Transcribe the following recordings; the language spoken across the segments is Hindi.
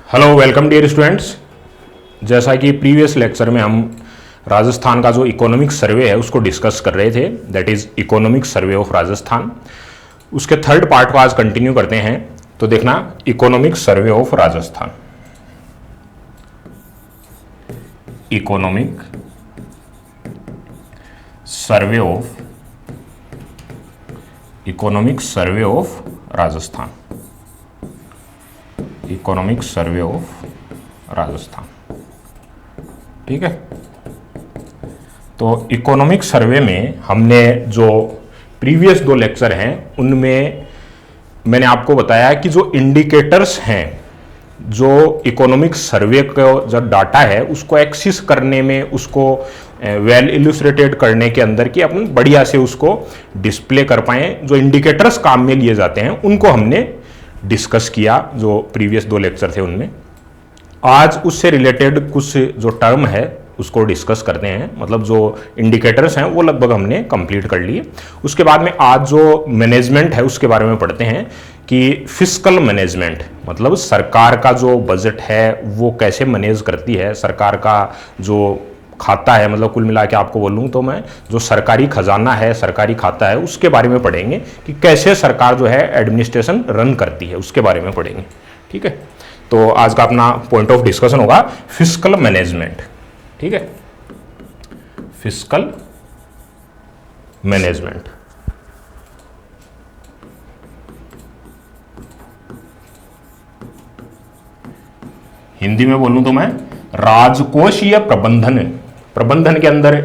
Hello welcome dear students. जैसा कि प्रीवियस लेक्चर में हम राजस्थान का जो इकोनॉमिक सर्वे है उसको डिस्कस कर रहे थे, that is economic survey of Rajasthan. उसके थर्ड पार्ट को आज कंटिन्यू करते हैं। तो देखना, economic survey of Rajasthan, economic survey of Rajasthan, economic survey of Rajasthan. ठीक है, तो इकोनॉमिक सर्वे में हमने जो प्रीवियस दो लेक्चर हैं उनमें मैंने आपको बताया कि जो इंडिकेटर्स हैं, जो इकोनॉमिक सर्वे का जो डाटा है उसको एक्सेस करने में, उसको वेल इलस्ट्रेटेड करने के अंदर कि अपन बढ़िया से उसको डिस्प्ले कर पाएं, जो इंडिकेटर्स काम में लिए जाते हैं उनको हमने डिस्कस किया जो प्रीवियस दो लेक्चर थे उनमें। आज उससे रिलेटेड कुछ जो टर्म है उसको डिस्कस करते हैं, मतलब जो इंडिकेटर्स हैं वो लगभग हमने कंप्लीट कर लिए। उसके बाद में आज जो मैनेजमेंट है उसके बारे में पढ़ते हैं कि फिस्कल मैनेजमेंट, मतलब सरकार का जो बजट है वो कैसे मैनेज करती है, सरकार का जो खाता है, मतलब कुल मिला के आपको बोलूँ तो मैं जो सरकारी खजाना है, सरकारी खाता है, उसके बारे में पढ़ेंगे कि कैसे सरकार जो है एडमिनिस्ट्रेशन रन करती है, उसके बारे में पढ़ेंगे। ठीक है, तो आज का अपना पॉइंट ऑफ डिस्कशन होगा फिस्कल मैनेजमेंट। ठीक है, फिस्कल मैनेजमेंट। हिंदी में बोलूं तो मैं राजकोषीय प्रबंधन के अंदर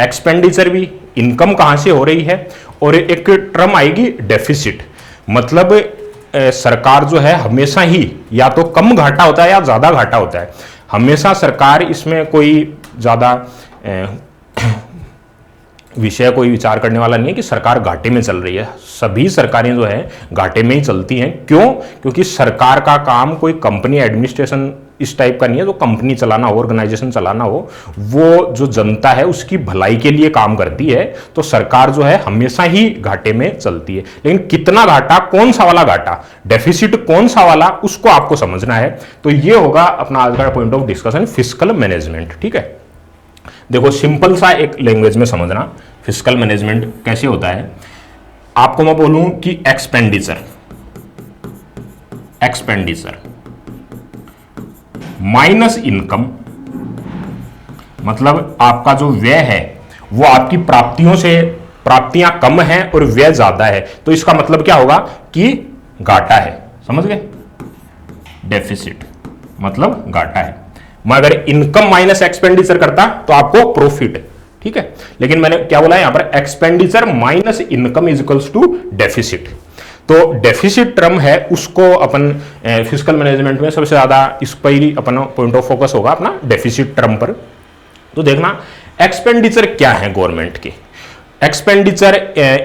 एक्सपेंडिचर भी, इनकम कहां से हो रही है, और एक टर्म आएगी डेफिसिट, मतलब सरकार जो है हमेशा ही या तो कम घाटा होता है या ज्यादा घाटा होता है। हमेशा सरकार इसमें कोई ज्यादा विषय कोई विचार करने वाला नहीं है कि सरकार घाटे में चल रही है। सभी सरकारें जो है घाटे में ही चलती हैं। क्यों? क्योंकि सरकार का काम कोई कंपनी एडमिनिस्ट्रेशन इस टाइप का नहीं है जो कंपनी चलाना हो, ऑर्गेनाइजेशन चलाना हो, वो जो जनता है उसकी भलाई के लिए काम करती है। तो सरकार जो है हमेशा ही घाटे में चलती है, लेकिन कितना घाटा, कौन सा वाला घाटा, डेफिसिट कौन सा वाला, उसको आपको समझना है। तो ये होगा अपना आज का point of discussion, fiscal management. ठीक है, देखो सिंपल सा एक लैंग्वेज में समझना फिस्कल मैनेजमेंट कैसे होता है। आपको मैं बोलूं कि एक्सपेंडिचर माइनस इनकम, मतलब आपका जो व्यय है वो आपकी प्राप्तियां कम है और व्यय ज्यादा है, तो इसका मतलब क्या होगा कि घाटा है। समझ गए? डेफिसिट मतलब घाटा है। मैं अगर इनकम माइनस एक्सपेंडिचर करता तो आपको प्रॉफिट। ठीक है, लेकिन मैंने क्या बोला यहां पर, expenditure minus income is equals to deficit. तो डेफिसिट टर्म है उसको अपन फिस्कल मैनेजमेंट में सबसे ज्यादा इस पर ही अपना पॉइंट ऑफ फोकस होगा, अपना डेफिसिट टर्म पर। तो देखना, एक्सपेंडिचर क्या है गवर्नमेंट की। Expenditure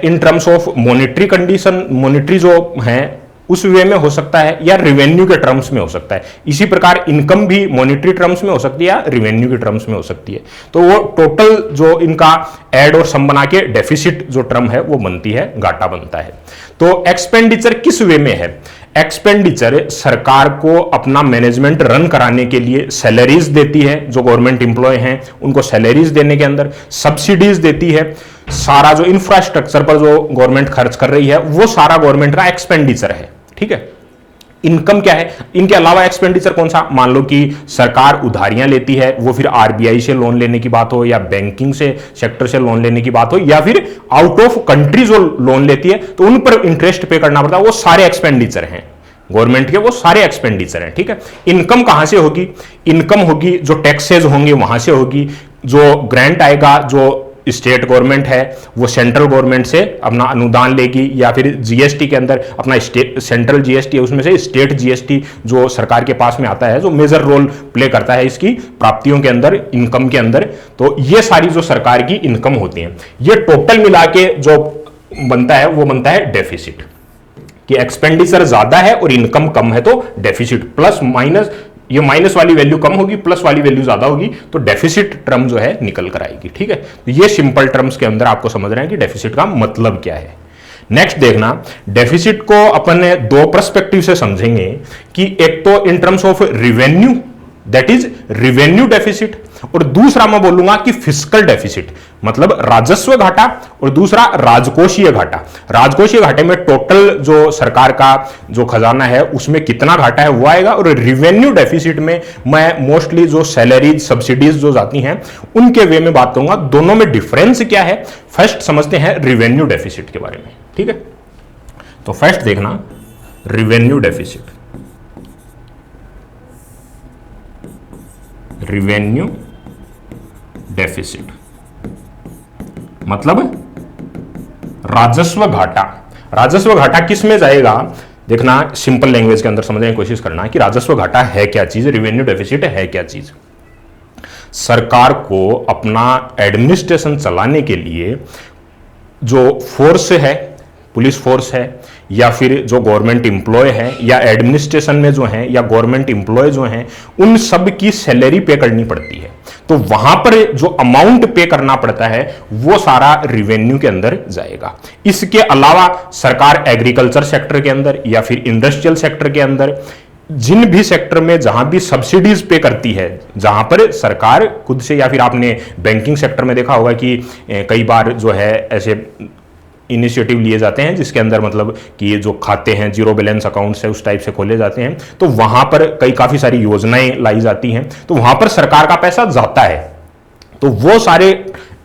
in terms of monetary condition, monetary जो है उस वे में हो सकता है या रिवेन्यू के टर्म्स में हो सकता है। इसी प्रकार इनकम भी मॉनेटरी टर्म्स में हो सकती है या रिवेन्यू के टर्म्स में हो सकती है। तो वो टोटल जो इनका ऐड और सम बना के डेफिसिट जो टर्म है वो बनती है, घाटा बनता है। तो एक्सपेंडिचर किस वे में है? एक्सपेंडिचर सरकार को अपना मैनेजमेंट रन कराने के लिए सैलरीज देती है, जो गवर्नमेंट इंप्लॉय हैं उनको सैलरीज देने के अंदर सब्सिडीज देती है। सारा जो इंफ्रास्ट्रक्चर पर जो गवर्नमेंट खर्च कर रही है वो सारा गवर्नमेंट का एक्सपेंडिचर है। ठीक है, इनकम क्या है? इनके अलावा एक्सपेंडिचर कौन सा? मान लो कि सरकार उधारियां लेती है, वो फिर आरबीआई से लोन लेने की बात हो या बैंकिंग से सेक्टर से लोन लेने की बात हो या फिर आउट ऑफ कंट्री जो लोन लेती है तो उन पर इंटरेस्ट पे करना पड़ता है, वो सारे एक्सपेंडिचर हैं गवर्नमेंट के, वो सारे एक्सपेंडिचर हैं। ठीक है, इनकम कहां से होगी? इनकम होगी जो टैक्सेस होंगे वहां से होगी, जो ग्रांट आएगा, जो स्टेट गवर्नमेंट है वो सेंट्रल गवर्नमेंट से अपना अनुदान लेगी, या फिर जीएसटी के अंदर अपना सेंट्रल जीएसटी है उसमें से स्टेट जीएसटी जो सरकार के पास में आता है, जो मेजर रोल प्ले करता है इसकी प्राप्तियों के अंदर, इनकम के अंदर। तो ये सारी जो सरकार की इनकम होती है, ये टोटल मिला के जो बनता है वो बनता है डेफिसिट। कि एक्सपेंडिचर ज्यादा है और इनकम कम है तो डेफिसिट, प्लस माइनस, ये माइनस वाली वैल्यू कम होगी, प्लस वाली वैल्यू ज्यादा होगी, तो डेफिसिट टर्म जो है निकल कर आएगी। ठीक है, तो ये सिंपल टर्म्स के अंदर आपको समझ रहे हैं कि डेफिसिट का मतलब क्या है। नेक्स्ट देखना, डेफिसिट को अपन दो पर्सपेक्टिव से समझेंगे कि एक तो in terms of revenue, that is revenue deficit, और दूसरा मैं बोलूंगा कि फिस्कल डेफिसिट, मतलब राजस्व घाटा, और दूसरा राजकोषीय घाटा। राजकोषीय घाटे में टोटल जो सरकार का जो खजाना है उसमें कितना घाटा है वो आएगा, और रिवेन्यू डेफिसिट में मैं मोस्टली जो सैलरीज सब्सिडीज जो जाती हैं उनके वे में बात करूंगा। दोनों में डिफरेंस क्या है फर्स्ट समझते हैं रिवेन्यू डेफिसिट के बारे में, ठीक है। तो फर्स्ट देखना रिवेन्यू डेफिसिट, रिवेन्यू डेफिसिट मतलब राजस्व घाटा। राजस्व घाटा किस में जाएगा, देखना सिंपल लैंग्वेज के अंदर समझने की कोशिश करना कि राजस्व घाटा है क्या चीज, रिवेन्यू डेफिसिट है क्या चीज। सरकार को अपना एडमिनिस्ट्रेशन चलाने के लिए जो फोर्स है, पुलिस फोर्स है या फिर जो गवर्नमेंट एम्प्लॉय है या एडमिनिस्ट्रेशन में जो है या गवर्नमेंट एम्प्लॉय जो हैं, उन सब की सैलरी पे करनी पड़ती है। तो वहां पर जो अमाउंट पे करना पड़ता है वो सारा रिवेन्यू के अंदर जाएगा। इसके अलावा सरकार एग्रीकल्चर सेक्टर के अंदर या फिर इंडस्ट्रियल सेक्टर के अंदर जिन भी सेक्टर में जहां भी सब्सिडीज पे करती है, जहां पर सरकार खुद से, या फिर आपने बैंकिंग सेक्टर में देखा होगा कि कई बार जो है ऐसे इनिशिएटिव लिए जाते हैं जिसके अंदर मतलब कि ये जो खाते हैं जीरो बैलेंस अकाउंट्स है उस टाइप से खोले जाते हैं, तो वहां पर काफी सारी योजनाएं लाई जाती हैं, तो वहां पर सरकार का पैसा जाता है। तो वो सारे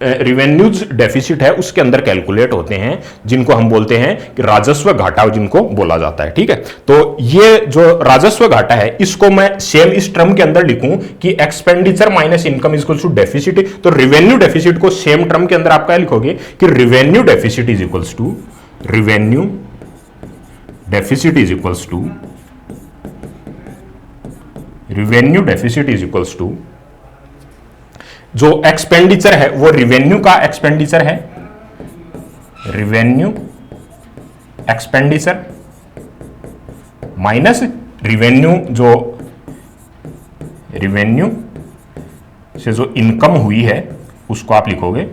रिवेन्यूज डेफिसिट है उसके अंदर कैलकुलेट होते हैं, जिनको हम बोलते हैं कि राजस्व घाटा, जिनको बोला जाता है, ठीक है। तो ये जो राजस्व घाटा है इसको मैं सेम इस टर्म के अंदर लिखूं कि expenditure minus income is equal to deficit, तो रिवेन्यू डेफिसिट को सेम टर्म के अंदर आप क्या लिखोगे कि revenue deficit is equals to, revenue deficit is equals to, revenue deficit is equals to, जो एक्सपेंडिचर है वो रिवेन्यू का एक्सपेंडिचर है, रिवेन्यू एक्सपेंडिचर माइनस रिवेन्यू, जो रिवेन्यू से जो इनकम हुई है उसको आप लिखोगे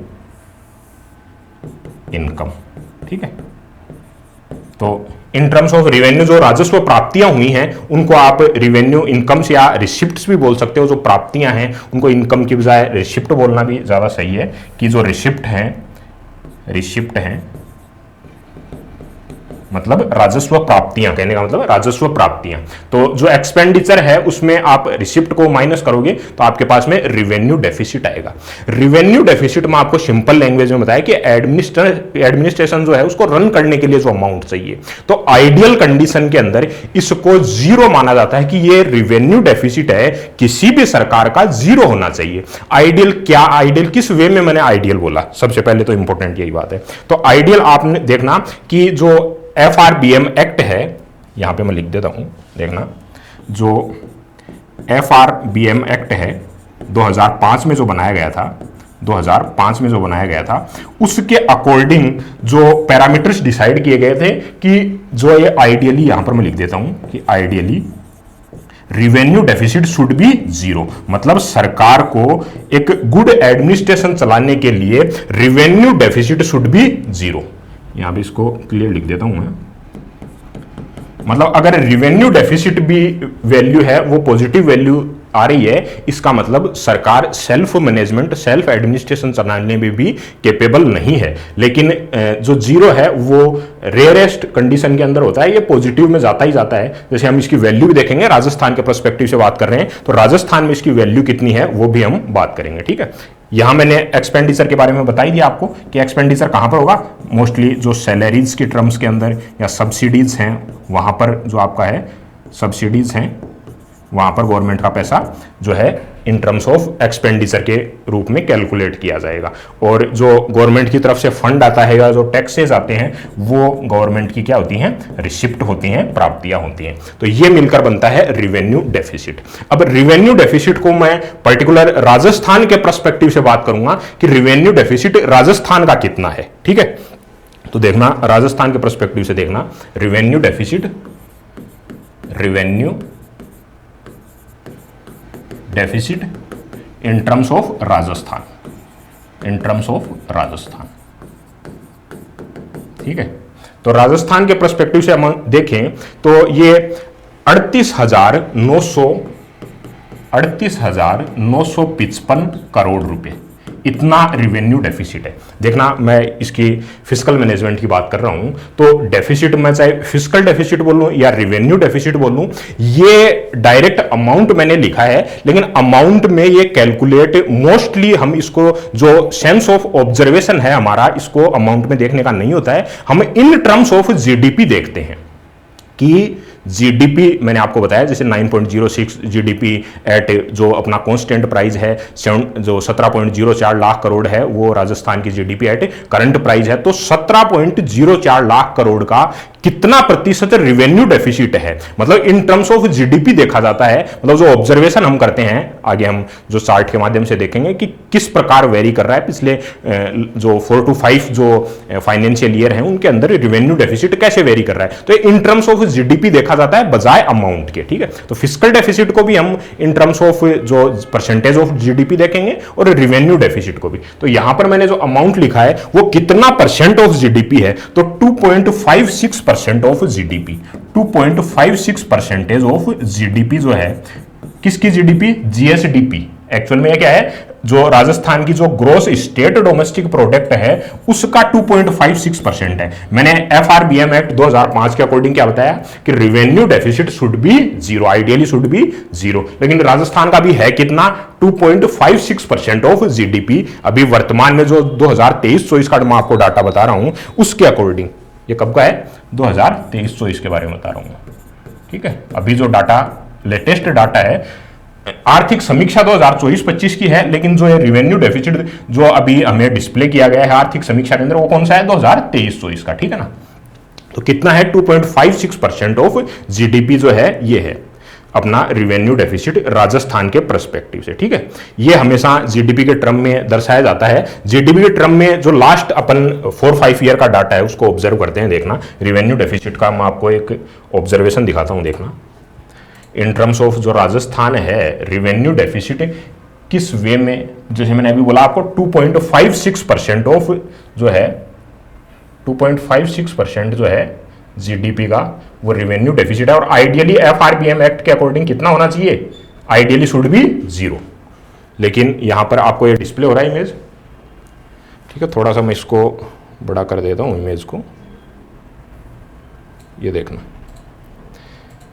इनकम, ठीक है। तो इन टर्म्स ऑफ रिवेन्यू जो राजस्व प्राप्तियां हुई हैं उनको आप रिवेन्यू इनकम्स या रिसिप्ट्स भी बोल सकते हो। जो प्राप्तियां हैं उनको इनकम की बजाय रिसिप्ट बोलना भी ज्यादा सही है, कि जो रिसिप्ट हैं मतलब राजस्व प्राप्तियां, कहने का मतलब राजस्व प्राप्तियां। तो जो एक्सपेंडिचर है उसमें आप रिसिप्ट को माइनस करोगे तो आपके पास में रिवेन्यू डेफिसिट आएगा। रिवेन्यू डेफिसिट में आपको सिंपल लैंग्वेज में बताया कि एडमिनिस्ट्रेशन जो है उसको रन करने के लिए जो अमाउंट चाहिए, तो आइडियल कंडीशन के अंदर इसको जीरो माना जाता है कि ये रिवेन्यू डेफिसिट है, किसी भी सरकार का जीरो होना चाहिए। आइडियल क्या, आइडियल किस वे में मैंने आइडियल बोला, सबसे पहले तो इंपॉर्टेंट यही बात है। तो आइडियल आपने देखना कि जो FRBM एक्ट है, यहां पे मैं लिख देता हूं, देखना जो FRBM एक्ट है 2005 में जो बनाया गया था, 2005 में जो बनाया गया था उसके अकॉर्डिंग जो पैरामीटर्स डिसाइड किए गए थे कि जो ये आइडियली, यहां पर मैं लिख देता हूं कि ideally revenue deficit should be zero, मतलब सरकार को एक गुड एडमिनिस्ट्रेशन चलाने के लिए revenue deficit should be zero. यहां भी इसको क्लियर लिख देता हूं मैं, मतलब अगर रिवेन्यू डेफिसिट भी वैल्यू है वो पॉजिटिव वैल्यू आ रही है, इसका मतलब सरकार सेल्फ मैनेजमेंट, सेल्फ एडमिनिस्ट्रेशन चलाने में भी कैपेबल नहीं है। लेकिन जो जीरो है वो रेयरेस्ट कंडीशन के अंदर होता है, ये पॉजिटिव में जाता ही जाता है। जैसे हम इसकी वैल्यू भी देखेंगे, राजस्थान के पर्सपेक्टिव से बात कर रहे हैं तो राजस्थान में इसकी वैल्यू कितनी है वो भी हम बात करेंगे, ठीक है। यहां मैंने एक्सपेंडिचर के बारे में बता ही दिया आपको कि एक्सपेंडिचर कहां पर होगा, मोस्टली जो सैलरीज के टर्म्स के अंदर या सब्सिडीज हैं वहां पर, जो आपका है सब्सिडीज हैं वहां पर गवर्नमेंट का पैसा जो है इन टर्म्स ऑफ एक्सपेंडिचर के रूप में कैलकुलेट किया जाएगा। और जो गवर्नमेंट की तरफ से फंड आता है या जो टैक्सेस आते हैं वो गवर्नमेंट की क्या होती हैं, रिसिप्ट होती हैं, प्राप्तियां होती हैं। तो ये मिलकर बनता है रिवेन्यू डेफिसिट। अब रिवेन्यू डेफिसिट को मैं पर्टिकुलर राजस्थान के पर्सपेक्टिव से बात करूंगा कि रिवेन्यू डेफिसिट राजस्थान का कितना है, ठीक है। तो देखना राजस्थान के पर्सपेक्टिव से देखना revenue deficit, revenue deficit in terms of Rajasthan, in terms of Rajasthan, ठीक है। तो राजस्थान के पर्सपेक्टिव से हम देखें तो ये 38,955 करोड़ रुपए इतना रिवेन्यू डेफिसिट है। देखना, मैं इसकी फिस्कल मैनेजमेंट की बात कर रहा हूं, तो डेफिसिट मैं चाहे फिस्कल डेफिसिट बोलूं या रिवेन्यू डेफिसिट बोलूं, ये डायरेक्ट अमाउंट मैंने लिखा है, लेकिन अमाउंट में ये कैलकुलेट मोस्टली हम इसको जो सेंस ऑफ ऑब्जर्वेशन है हमारा, इसको अमाउंट में देखने का नहीं होता है, हम इन टर्म्स ऑफ जीडीपी देखते हैं कि जीडीपी मैंने आपको बताया जैसे 9.06 जीडीपी एट जो अपना कांस्टेंट प्राइस है जो 17.04 लाख करोड़ है, वो राजस्थान की जीडीपी एट करंट प्राइस है। तो 17.04 लाख करोड़ का कितना प्रतिशत रिवेन्यू डेफिसिट है, मतलब इन टर्म्स ऑफ जीडीपी देखा जाता है। मतलब जो ऑब्जर्वेशन हम करते हैं, आगे हम जो चार्ट के माध्यम से देखेंगे कि किस प्रकार वेरी कर रहा है पिछले जो 4 to 5 जो फाइनेंशियल ईयर है उनके अंदर रिवेन्यू डेफिसिट कैसे वेरी कर रहा है। तो इन टर्म्स ऑफ जीडीपी देखा जाता है बजाय अमाउंट के, ठीक है। तो फिस्कल डेफिसिट को भी हम इन टर्म्स ऑफ जो परसेंटेज ऑफ जीडीपी देखेंगे और रिवेन्यू डेफिसिट को भी। तो यहां पर मैंने जो अमाउंट लिखा है वो कितना परसेंट ऑफ जीडीपी है, तो 2.56% ऑफ जीडीपी, 2.56% ऑफ जीडीपी जो है, किसकी जीडीपी, जीएसडीपी। एक्चुअल में क्या है, जो राजस्थान की जो ग्रोस स्टेट डोमेस्टिक प्रोडक्ट है उसका 2.56% है। मैंने एफआरबीएम एक्ट 2005 के अकॉर्डिंग क्या बताया कि revenue deficit should be zero, ideally should be zero, लेकिन राजस्थान का भी है कितना, 2.56% ऑफ जीडीपी। अभी वर्तमान में जो 2023-24 का मैं आपको डाटा बता रहा हूं उसके अकॉर्डिंग, ये कब का है, 2023-24 के बारे में बता रहा हूं, ठीक है। अभी जो डाटा लेटेस्ट डाटा है आर्थिक समीक्षा 2024-25 की है, लेकिन जो है रिवेन्यू डेफिसिट जो अभी हमें डिस्प्ले किया गया है आर्थिक समीक्षा के अंदर वो कौन सा है, 2023-24 का, ठीक है ना। तो कितना है, 2.56% ऑफ जीडीपी जो है ये है अपना रिवेन्यू डेफिसिट राजस्थान के पर्सपेक्टिव से, ठीक है। ये हमेशा जीडीपी के टर्म में दर्शाया जाता है। जीडीपी के टर्म में जो लास्ट अपन 4-5 ईयर का डाटा है उसको ऑब्जर्व करते हैं। देखना, रिवेन्यू डेफिसिट का मैं आपको एक ऑब्जर्वेशन दिखाता हूं। देखना, इन टर्म्स ऑफ जो राजस्थान है रिवेन्यू डेफिसिट किस वे में, जैसे मैंने अभी बोला आपको 2.56% ऑफ जो है 2.56% जो है जीडीपी का वो रिवेन्यू डेफिसिट है। और आइडियली एफआरबीएम एक्ट के अकॉर्डिंग कितना होना चाहिए, आइडियली शुड बी जीरो, लेकिन यहां पर आपको ये डिस्प्ले हो रहा है इमेज, ठीक है। थोड़ा सा मैं इसको बड़ा कर देता हूं इमेज को, ये देखना,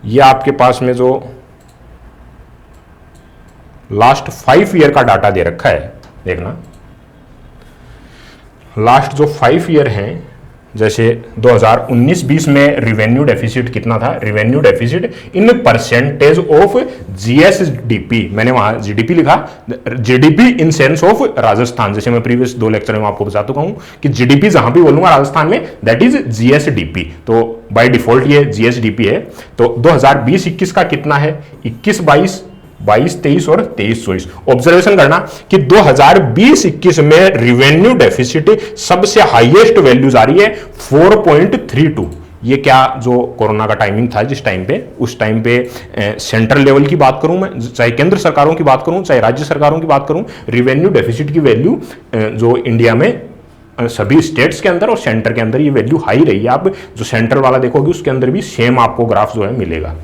ये आपके पास में जो लास्ट 5 ईयर का डाटा दे रखा है। देखना, लास्ट जो 5 ईयर हैं, जैसे 2019-20 में रिवेन्यू डेफिसिट कितना था, revenue deficit in percentage of GSDP, मैंने वहां जीडीपी लिखा, GDP in sense of Rajasthan, जैसे मैं प्रीवियस 2 लेक्चर में आपको बता चुका हूं कि जीडीपी जहां भी बोलूंगा राजस्थान में दैट इज जीएसडीपी, तो बाय डिफॉल्ट ये जीएसडीपी है। तो 2020-21 का कितना है, 21-22, 22-23 और 23-24। ऑब्जर्वेशन करना कि 2020-21 में रिवेन्यू डेफिसिट सबसे हाईएस्ट वैल्यूज आ रही है 4.32। ये क्या जो कोरोना का टाइमिंग था जिस टाइम पे, उस टाइम पे सेंट्रल लेवल की बात करूं मैं, चाहे केंद्र सरकारों की बात करूं चाहे राज्य सरकारों की बात करूं, रिवेन्यू डेफिसिट की वैल्यू जो इंडिया में सभी स्टेट्स के अंदर और सेंटर के अंदर ये वैल्यू हाई रही है। आप जो सेंट्रल वाला देखोगे उसके अंदर भी सेम आपको ग्राफ जो है मिलेगा।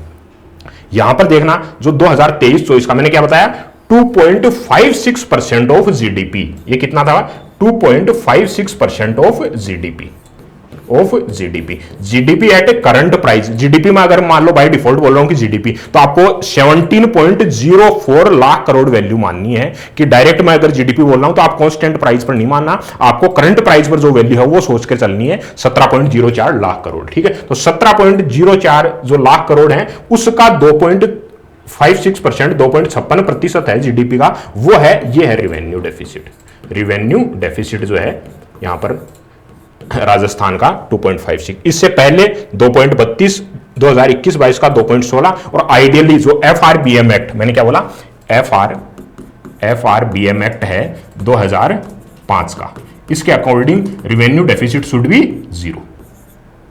यहां पर देखना, जो 2023-24 का मैंने क्या बताया, 2.56% ऑफ जीडीपी, ये कितना था, 2.56% of GDP, GDP at A current price. GDP में अगर मान लो बाय डिफॉल्ट बोल रहा हूं कि जीडीपी, तो आपको 17.04 लाख करोड़ वैल्यू माननी है कि डायरेक्ट मैं अगर जीडीपी बोल रहा हूं तो आप कांस्टेंट प्राइस पर नहीं मानना, आपको करंट प्राइस पर जो वैल्यू है वो सोच के चलनी है, 17.04 लाख करोड़, ठीक है। तो 17.04 जो लाख करोड़ है उसका 2.56%, 2.56% है जीडीपी का, वो है, ये है रिवेन्यू डेफिसिट। रिवेन्यू डेफिसिट जो है यहां पर राजस्थान का 2.56, इससे पहले 2.32, 2021-22 का 2.16, और आइडियली जो एफआरबीएम एक्ट, मैंने क्या बोला, एफआरबीएम एक्ट है 2005 का, इसके according revenue deficit should be zero,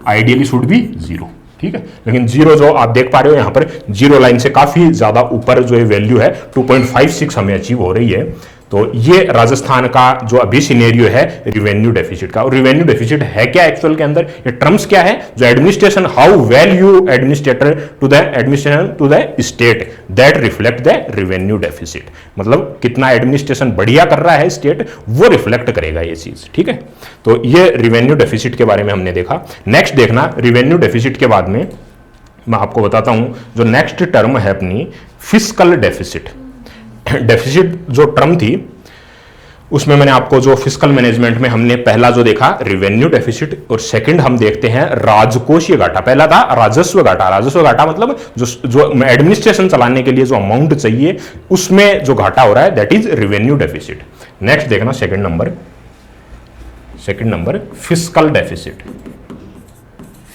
ideally should be zero, ठीक है। लेकिन जीरो जो आप देख पा रहे हो यहां पर जीरो लाइन से काफी ज्यादा ऊपर जो वैल्यू है 2.56 हमें अचीव हो रही है। तो ये राजस्थान का जो अभी सिनेरियो है रिवेन्यू डेफिसिट का। और रिवेन्यू डेफिसिट है क्या एक्चुअल के अंदर, ये टर्म्स क्या है, जो administration, how well you administrator to the administration to the state that reflect the revenue deficit, मतलब कितना एडमिनिस्ट्रेशन बढ़िया कर रहा है स्टेट, वो रिफ्लेक्ट करेगा ये चीज, ठीक है। तो ये रिवेन्यू डेफिसिट के बारे में हमने देखा। नेक्स्ट देखना, रिवेन्यू डेफिसिट के बाद में मैं आपको बताता हूं जो नेक्स्ट टर्म है अपनी फिस्कल डेफिसिट। डेफिसिट जो टर्म थी उसमें मैंने आपको जो फिस्कल मैनेजमेंट में हमने पहला जो देखा रिवेन्यू डेफिसिट, और सेकंड हम देखते हैं राजकोषीय घाटा। पहला था राजस्व घाटा। राजस्व घाटा मतलब जो एडमिनिस्ट्रेशन चलाने के लिए जो अमाउंट चाहिए उसमें जो घाटा हो रहा है, that is revenue deficit. Next देखना second number fiscal deficit.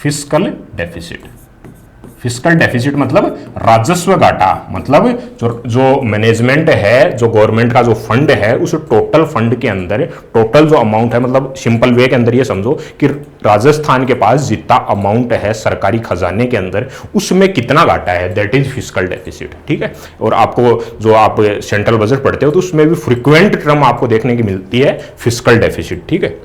Fiscal deficit, fiscal deficit मतलब राजस्व घाटा, मतलब जो मैनेजमेंट है, जो गवर्नमेंट का जो फंड है, उस टोटल फंड के अंदर टोटल जो अमाउंट है, मतलब सिंपल वे के अंदर ये समझो कि राजस्थान के पास जितना अमाउंट है सरकारी खजाने के अंदर, उसमें कितना घाटा है, दैट इज फिस्कल डेफिसिट, ठीक है। और आपको जो आप सेंट्रल बजट पढ़ते हो तो उसमें भी फ्रीक्वेंट टर्म आपको देखने की मिलती है फिस्कल डेफिसिट, ठीक है।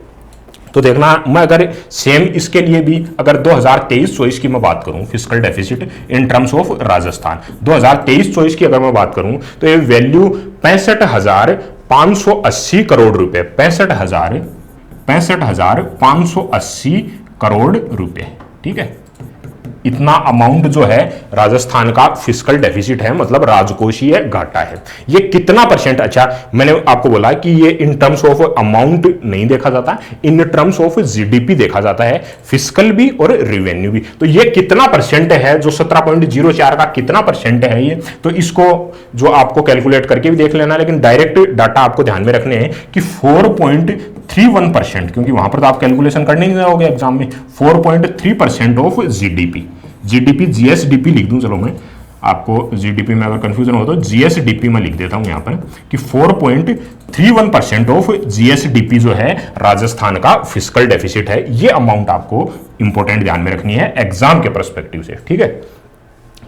तो देखना, मैं अगर सेम इसके लिए भी अगर 2023-24 की मैं बात करूं fiscal deficit in terms of Rajasthan, 2023-24 की अगर मैं बात करूं तो ये वैल्यू 65,580 करोड़ रुपए, 65,580 करोड़ रुपए, ठीक है। इतना अमाउंट जो है राजस्थान का फिस्कल डेफिसिट है, मतलब राजकोषीय घाटा है। ये कितना परसेंट, अच्छा मैंने आपको बोला कि ये इन टर्म्स ऑफ अमाउंट नहीं देखा जाता, इन टर्म्स ऑफ जीडीपी देखा जाता है, फिस्कल भी और रिवेन्यू भी। तो ये कितना परसेंट है, जो 17.04 का कितना परसेंट है ये, तो इसको जो आपको कैलकुलेट करके भी देख लेना, लेकिन डायरेक्ट डाटा आपको ध्यान में रखने हैं कि 4.31%, क्योंकि वहां पर तो आप कैलकुलेशन करने नहीं जाओगे एग्जाम में, 4.3% ऑफ जीडीपी। जीडीपी जीएसडीपी लिख दूं, चलो मैं आपको जीडीपी में अगर कंफ्यूजन हो तो जीएसडीपी में लिख देता हूं यहां पर कि 4.31% ऑफ जीएसडीपी जो है राजस्थान का फिस्कल डेफिसिट है। ये अमाउंट आपको इंपॉर्टेंट ध्यान में रखनी है एग्जाम के पर्सपेक्टिव से, ठीक है।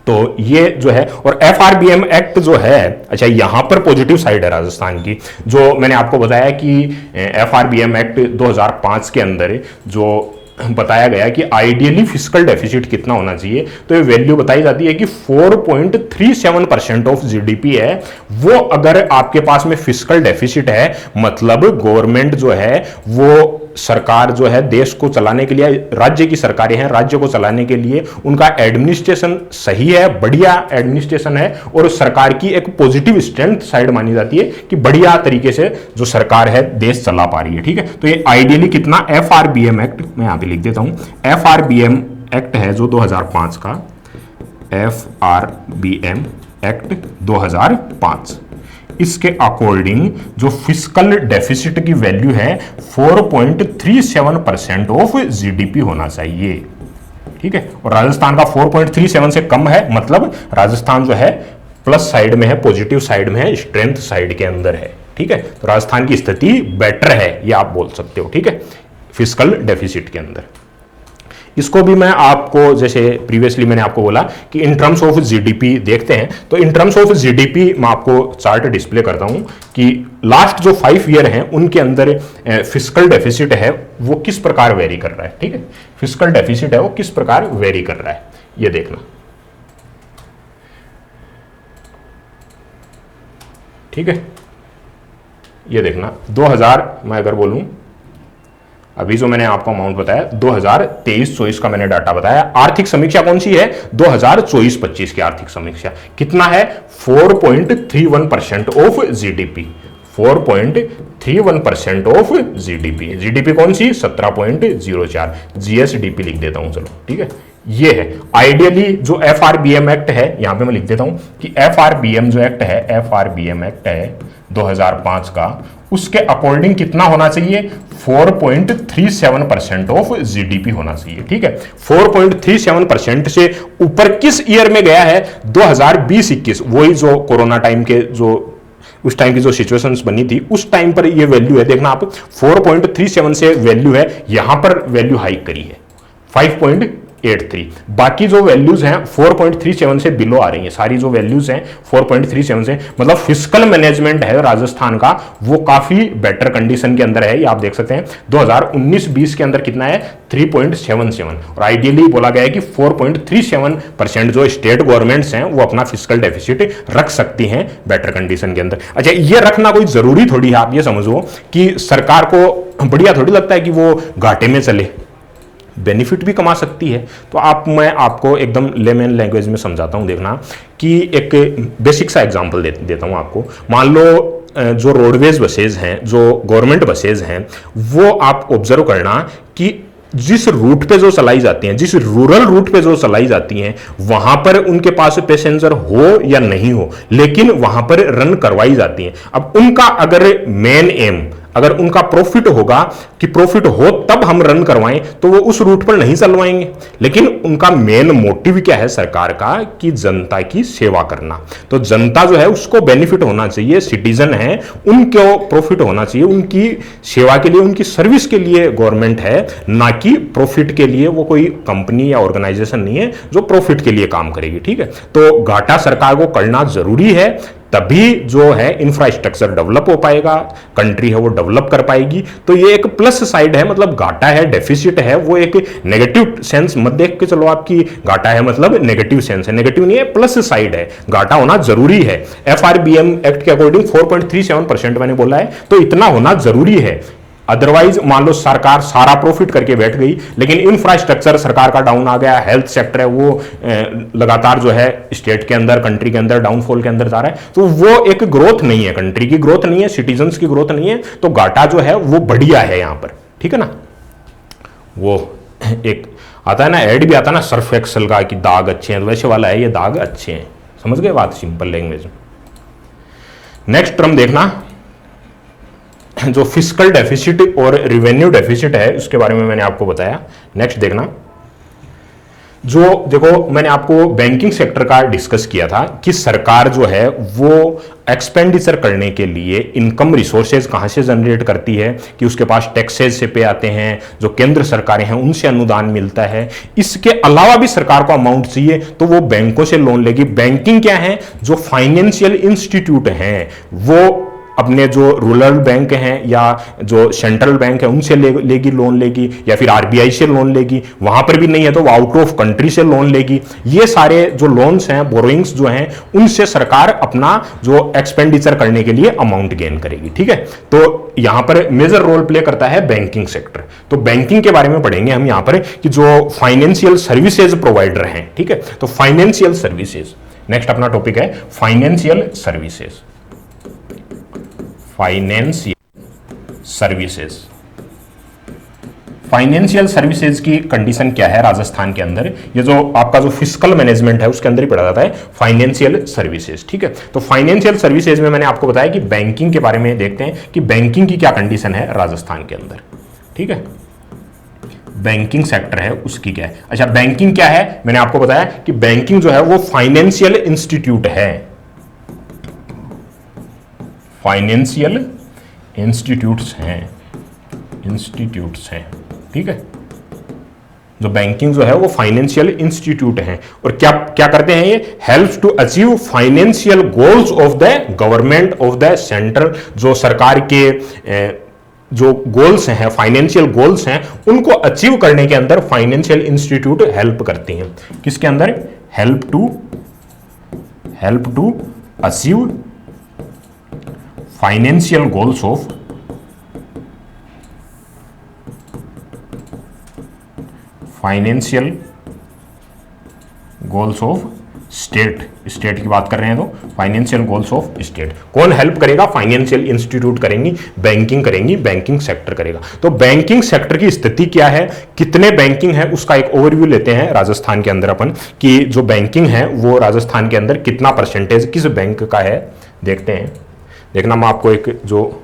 तो ये जो है, और एफआरबीएम एक्ट जो है, अच्छा यहां पर पॉजिटिव साइड है राजस्थान की, जो मैंने आपको बताया कि एफआरबीएम एक्ट 2005 के अंदर जो बताया गया कि आइडियली फिस्कल डेफिसिट कितना होना चाहिए, तो ये वैल्यू बताई जाती है कि 4.37% ऑफ जीडीपी है। वो अगर आपके पास में फिस्कल डेफिसिट है, मतलब गवर्नमेंट जो है वो सरकार जो है देश को चलाने के लिए, राज्य की सरकारें हैं, राज्य को चलाने के लिए उनका एडमिनिस्ट्रेशन सही है, बढ़िया एडमिनिस्ट्रेशन है, और सरकार की एक पॉजिटिव स्ट्रेंथ साइड मानी जाती है कि बढ़िया तरीके से जो सरकार है देश चला पा रही है, ठीक है। तो ये आइडियली कितना, एफआरबीएम एक्ट मैं यहां पे लिख देता हूं, एफआरबीएम एक्ट है जो 2005 का, एफआरबीएम एक्ट 2005, इसके अकॉर्डिंग जो फिस्कल डेफिसिट की वैल्यू है 4.37% ऑफ जीडीपी होना चाहिए, ठीक है। और राजस्थान का 4.37 से कम है, मतलब राजस्थान जो है प्लस साइड में है, पॉजिटिव साइड में है, स्ट्रेंथ साइड के अंदर है, ठीक है। तो राजस्थान की स्थिति बेटर है, ये आप बोल सकते हो, ठीक है, फिस्कल डेफिसिट के अंदर। इसको भी मैं आपको, जैसे प्रीवियसली मैंने आपको बोला कि इन टर्म्स ऑफ जीडीपी देखते हैं, तो इन टर्म्स ऑफ जीडीपी मैं आपको चार्ट डिस्प्ले करता हूं कि लास्ट जो 5 ईयर हैं उनके अंदर फिस्कल डेफिसिट है वो किस प्रकार वेरी कर रहा है, ठीक है। फिस्कल डेफिसिट है वो किस प्रकार वेरी कर रहा है, ये देखना, ठीक है। ये देखना 2000 मैं अगर बोलूं, अभी जो मैंने आपको अमाउंट बताया 2023-24 का मैंने डाटा बताया। आर्थिक समीक्षा कौन सी है, 2024-25 की आर्थिक समीक्षा कितना है, 4.31% of GDP, 4.31% of GDP. GDP कौन सी, 17.04, जीएसडीपी लिख देता हूं, चलो ठीक है। ये है आइडियली जो एफआरबीएम एक्ट है, यहां पे मैं लिख देता हूं कि एफआरबीएम जो एक्ट है, एफआरबीएम एक्ट है 2005 का, उसके अकॉर्डिंग कितना होना चाहिए, 4.37% ऑफ जीडीपी होना चाहिए, ठीक है। 4.37% से ऊपर किस ईयर में गया है, 2020-21, वही जो कोरोना टाइम के जो उस टाइम की जो सिचुएशंस बनी थी उस टाइम पर ये वैल्यू है, देखना आप 4.37 से वैल्यू है, यहां पर वैल्यू हाइक करी है, 4.83। बाकी जो वैल्यूज हैं 4.37 से बिलो आ रही हैं, सारी जो वैल्यूज हैं 4.37 से, मतलब फिस्कल मैनेजमेंट है राजस्थान का वो काफी बेटर कंडीशन के अंदर है। ये आप देख सकते हैं 2019-20 के अंदर कितना है 3.77, और आइडियली बोला गया है कि 4.37% जो स्टेट गवर्नमेंट्स हैं वो अपना फिस्कल डेफिसिट रख सकती हैं बेटर कंडीशन के अंदर। अच्छा, ये रखना कोई जरूरी थोड़ी है, आप ये समझो कि सरकार को बढ़िया थोड़ी लगता है कि वो घाटे में चले, बेनिफिट भी कमा सकती है। तो मैं आपको एकदम लेमन लैंग्वेज में समझाता हूं, देखना कि एक बेसिक सा एग्जांपल देता हूं आपको। मान लो जो रोडवेज बसेज हैं, जो गवर्नमेंट बसेज हैं, वो आप ऑब्जर्व करना कि जिस रूट पे जो चलाई जाती हैं, जिस रूरल रूट पे जो चलाई जाती हैं, वहां पर उनके पास पैसेंजर हो या नहीं हो, लेकिन वहां पर रन करवाई जाती हैं। अब उनका अगर मेन एम, अगर उनका प्रॉफिट होगा कि प्रॉफिट हो तब हम रन करवाएं, तो वो उस रूट पर नहीं चलवाएंगे। लेकिन उनका मेन मोटिव क्या है सरकार का, कि जनता की सेवा करना। तो जनता जो है उसको बेनिफिट होना चाहिए, सिटीजन है उनको प्रॉफिट होना चाहिए, उनकी सेवा के लिए, उनकी सर्विस के लिए गवर्नमेंट है, ना कि प्रॉफिट के लिए। वो कोई कंपनी या ऑर्गेनाइजेशन नहीं है जो प्रॉफिट के लिए काम करेगी, ठीक है। तो घाटा सरकार को करना जरूरी है, तभी जो है इंफ्रास्ट्रक्चर डेवलप हो पाएगा, कंट्री है वो डेवलप कर पाएगी। तो ये एक प्लस साइड है, मतलब घाटा है, डेफिसिट है, वो एक नेगेटिव सेंस मत देख के चलो आपकी घाटा है मतलब नेगेटिव सेंस है, नेगेटिव नहीं है, प्लस साइड है, घाटा होना जरूरी है। FRBM एक्ट के अकॉर्डिंग 4.37% मैंने बोला है, तो इतना होना जरूरी है। अदरवाइज मान लो सरकार सारा प्रॉफिट करके बैठ गई, लेकिन इंफ्रास्ट्रक्चर सरकार का डाउन आ गया, हेल्थ सेक्टर है वो लगातार जो है स्टेट के अंदर, कंट्री के अंदर डाउनफॉल के अंदर जा रहा है, तो वो एक ग्रोथ नहीं है, कंट्री की ग्रोथ नहीं है, सिटीजन्स की ग्रोथ नहीं है, तो घाटा जो है वो बढ़िया है यहां पर, ठीक है ना। वो एक आता है ना, एड भी आता है ना सर्फ एक्सल का कि दाग अच्छे हैं, तो वैसे वाला है ये, दाग अच्छे हैं। समझ गए बात सिंपल लैंग्वेज में। नेक्स्ट टर्म देखना, जो फिस्कल डेफिसिट और रिवेन्यू डेफिसिट है उसके बारे में मैंने आपको बताया। नेक्स्ट देखना, जो देखो मैंने आपको बैंकिंग सेक्टर का डिस्कस किया था कि सरकार जो है वो एक्सपेंडिचर करने के लिए इनकम रिसोर्सेज कहां से जनरेट करती है, कि उसके पास टैक्सेज से पे आते हैं, जो केंद्र सरकारें हैं उनसे अनुदान मिलता है। इसके अलावा भी सरकार को अमाउंट चाहिए तो वो बैंकों से लोन लेगी। बैंकिंग क्या है, जो फाइनेंशियल इंस्टीट्यूट हैं वो अपने जो रूरल बैंक हैं या जो सेंट्रल बैंक है उनसे लेगी लोन लेगी, या फिर RBI से लोन लेगी, वहां पर भी नहीं है तो वो आउट ऑफ कंट्री से लोन लेगी। ये सारे जो लोन्स हैं, बोरोइंग्स जो हैं, उनसे सरकार अपना जो एक्सपेंडिचर करने के लिए अमाउंट गेन करेगी, ठीक है। तो यहां पर मेजर रोल प्ले करता है बैंकिंग सेक्टर। तो बैंकिंग के बारे में पढ़ेंगे हम यहां पर कि जो फाइनेंशियल सर्विसेज प्रोवाइडर हैं, ठीक है। तो फाइनेंशियल सर्विसेज नेक्स्ट अपना टॉपिक है, financial services. Financial services, financial services की कंडीशन क्या है राजस्थान के अंदर, ये जो आपका जो फिस्कल मैनेजमेंट है उसके अंदर ही पढ़ा जाता है फाइनेंशियल सर्विसेज, ठीक है। तो फाइनेंशियल सर्विसेज में मैंने आपको बताया कि बैंकिंग के बारे में देखते हैं कि बैंकिंग की क्या कंडीशन है राजस्थान के अंदर, ठीक है। बैंकिंग सेक्टर है उसकी क्या है। अच्छा, बैंकिंग क्या है, मैंने आपको बताया कि बैंकिंग जो है वो फाइनेंशियल इंस्टीट्यूट है, फाइनेंशियल इंस्टीट्यूट्स हैं, ठीक है। जो बैंकिंग जो है वो फाइनेंशियल इंस्टीट्यूट हैं, और क्या क्या करते हैं ये, helps to achieve financial goals of the government of the centre. जो सरकार के जो गोल्स हैं, फाइनेंशियल गोल्स हैं, उनको अचीव करने के अंदर फाइनेंशियल इंस्टीट्यूट हेल्प करती हैं। किसके अंदर, help to achieve financial goals of state की बात कर रहे हैं तो फाइनेंशियल गोल्स ऑफ स्टेट कौन हेल्प करेगा, फाइनेंशियल इंस्टीट्यूट करेंगी, बैंकिंग करेंगी, बैंकिंग सेक्टर करेगा। तो बैंकिंग सेक्टर की स्थिति क्या है, कितने बैंकिंग है, उसका एक ओवरव्यू लेते हैं राजस्थान के अंदर अपन, कि जो बैंकिंग है वो राजस्थान के अंदर कितना परसेंटेज किस बैंक का है, देखते हैं। देखना, मैं आपको एक जो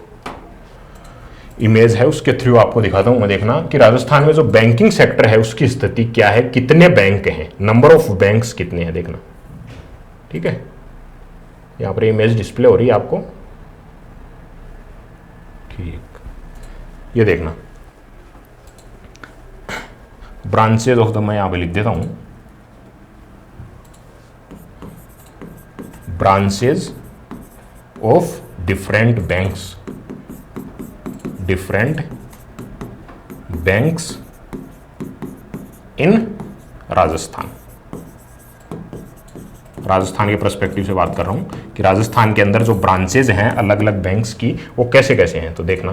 इमेज है उसके थ्रू आपको दिखाता हूं मैं, देखना कि राजस्थान में जो बैंकिंग सेक्टर है उसकी स्थिति क्या है, कितने बैंक हैं, नंबर ऑफ बैंक्स कितने हैं, देखना, ठीक है। यहां पर इमेज डिस्प्ले हो रही है आपको, ठीक। ये देखना, ब्रांचेज ऑफ द, मैं यहां पे लिख देता हूं, branches of different banks in Rajasthan. Rajasthan के पर्सपेक्टिव से बात कर रहा हूं कि राजस्थान के अंदर जो ब्रांचेज हैं अलग अलग बैंक्स की, वो कैसे कैसे हैं। तो देखना,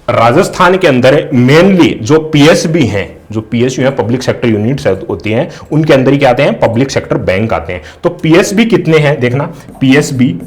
राजस्थान के अंदर मेनली जो पीएसबी हैं, जो पीएसयू है, पब्लिक सेक्टर यूनिट्स होती हैं, उनके अंदर ही क्या आते हैं, पब्लिक सेक्टर बैंक आते हैं। तो पीएसबी कितने हैं, देखना, पीएसबी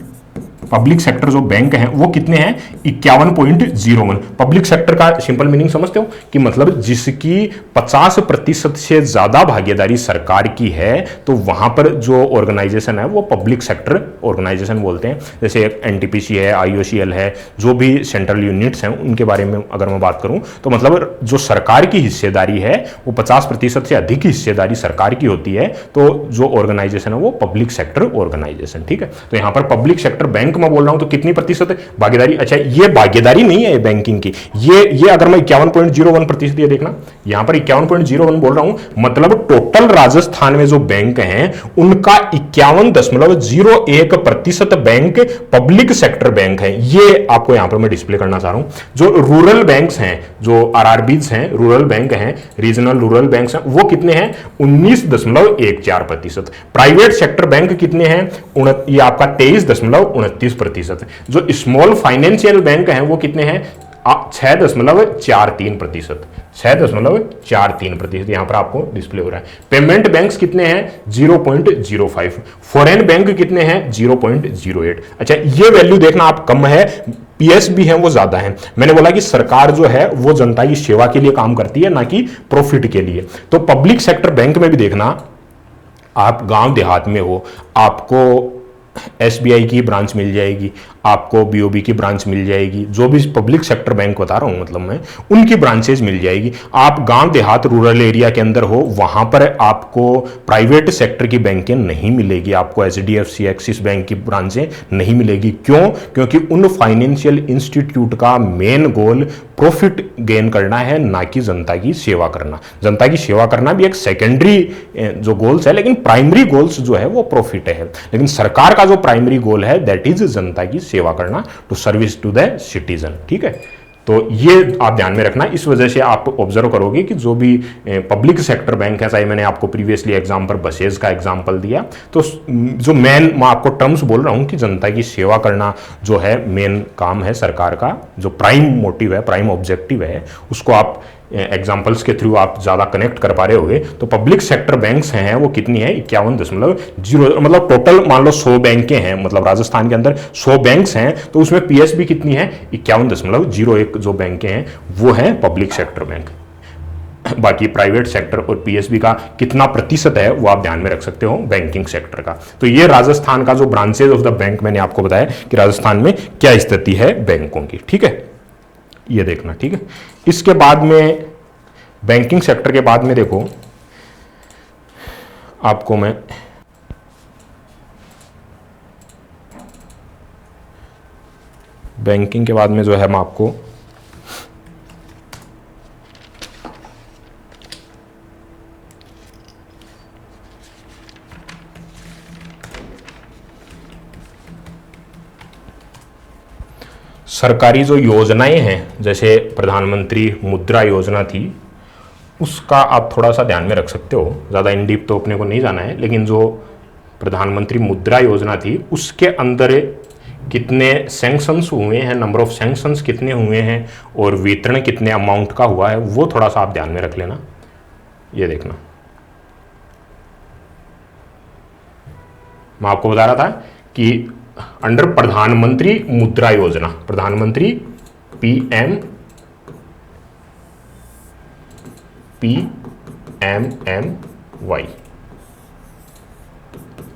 पब्लिक सेक्टर जो बैंक हैं वो कितने हैं, 51.01। पब्लिक सेक्टर का सिंपल मीनिंग समझते हो कि मतलब जिसकी 50% से ज्यादा भागीदारी सरकार की है, तो वहां पर जो ऑर्गेनाइजेशन है वो पब्लिक सेक्टर ऑर्गेनाइजेशन बोलते हैं। जैसे एनटीपीसी है, आईओसीएल है, जो भी सेंट्रल यूनिट्स हैं उनके बारे में अगर मैं बात करूं तो मतलब जो सरकार की हिस्सेदारी है वो 50% से अधिक हिस्सेदारी सरकार की होती है, तो जो ऑर्गेनाइजेशन है वो पब्लिक सेक्टर ऑर्गेनाइजेशन। ठीक है, तो यहां पर पब्लिक सेक्टर बैंक मैं बोल रहा हूं तो कितनी प्रतिशत भागीदारी, अच्छा ये भागीदारी नहीं है बैंकिंग की, ये अगर मैं 51.01%, ये देखना यहां पर 51.01 बोल रहा हूं, मतलब टोटल राजस्थान में जो बैंक हैं उनका 51.01% बैंक पब्लिक सेक्टर बैंक है। ये आपको यहां पर मैं डिस्प्ले करना चाह रहा हूं। जो रूरल बैंक्स हैं, जो आरआरबीज हैं, रूरल बैंक हैं, रीजनल रूरल बैंक्स हैं, वो कितने हैं, 19.14%। प्राइवेट सेक्टर बैंक कितने हैं, ये आपका 23.29%। जो स्मॉल फाइनेंशियल बैंक हैं वो कितने हैं, 6.43%। 6.43% यहां पर आपको डिस्प्ले हो रहा है। पेमेंट बैंक्स कितने हैं, 0.05। फॉरेन बैंक कितने हैं, 0.08। अच्छा ये वैल्यू देखना आप कम है, पीएसबी है वो ज्यादा है। मैंने बोला कि सरकार जो है वो जनता की सेवा के लिए काम करती है, ना कि प्रॉफिट के लिए। तो पब्लिक सेक्टर बैंक में भी देखना, आप गांव देहात में हो, आपको एसबीआई की ब्रांच मिल जाएगी, आपको बीओबी की ब्रांच मिल जाएगी, जो भी पब्लिक सेक्टर बैंक बता रहा हूं मतलब मैं, उनकी ब्रांचेज मिल जाएगी। आप गांव देहात रूरल एरिया के अंदर हो, वहां पर आपको प्राइवेट सेक्टर की बैंकें नहीं मिलेगी, आपको एचडीएफसी, एक्सिस बैंक की ब्रांचें नहीं मिलेगी। क्यों, क्योंकि उन फाइनेंशियल इंस्टीट्यूट का मेन गोल प्रॉफिट गेन करना है, ना कि जनता की सेवा करना। जनता की सेवा करना भी एक सेकेंडरी जो गोल्स है, लेकिन प्राइमरी गोल्स जो है वो प्रॉफिट है। लेकिन सरकार का जो प्राइमरी गोल है दैट इज जनता की सेवा करना, to service to the citizen. ठीक है, तो ये आप ध्यान में रखना। इस वजह से आप ऑब्जर्व करोगे कि जो भी पब्लिक सेक्टर बैंक है, चाहे मैंने आपको प्रीवियसली एग्जाम पर बसेज का एग्जांपल दिया, तो जो मेन मैं आपको टर्म्स बोल रहा हूं कि जनता की सेवा करना जो है मेन काम है सरकार का, जो प्राइम मोटिव है, प्राइम ऑब्जेक्टिव है, उसको आप एग्जाम्पल्स के थ्रू आप ज्यादा कनेक्ट कर पा रहे होगे। तो पब्लिक सेक्टर बैंक्स हैं वो कितनी है, 51.0, मतलब टोटल मान लो 100 बैंकें हैं, मतलब राजस्थान के अंदर 100 बैंक्स हैं, तो उसमें पीएसबी कितनी है, 51.01 जो बैंकें हैं वो है पब्लिक सेक्टर बैंक। बाकी प्राइवेट सेक्टर और पीएसबी का कितना प्रतिशत है वो आप ध्यान में रख सकते हो बैंकिंग सेक्टर का। तो ये राजस्थान का जो ब्रांचेज ऑफ द बैंक मैंने आपको बताया कि राजस्थान में क्या स्थिति है बैंकों की। ठीक है, ये देखना। ठीक है, इसके बाद में बैंकिंग सेक्टर के बाद में देखो, आपको मैं बैंकिंग के बाद में जो है मैं आपको सरकारी जो योजनाएं हैं, जैसे प्रधानमंत्री मुद्रा योजना थी, उसका आप थोड़ा सा ध्यान में रख सकते हो। ज़्यादा इन डीप तो अपने को नहीं जाना है, लेकिन जो प्रधानमंत्री मुद्रा योजना थी उसके अंदर कितने सैंक्शंस हुए हैं, नंबर ऑफ सैंक्शंस कितने हुए हैं और वितरण कितने अमाउंट का हुआ है, वो थोड़ा सा आप ध्यान में रख लेना। ये देखना, मैं आपको बता रहा था कि अंडर प्रधानमंत्री मुद्रा योजना, प्रधानमंत्री PMMY,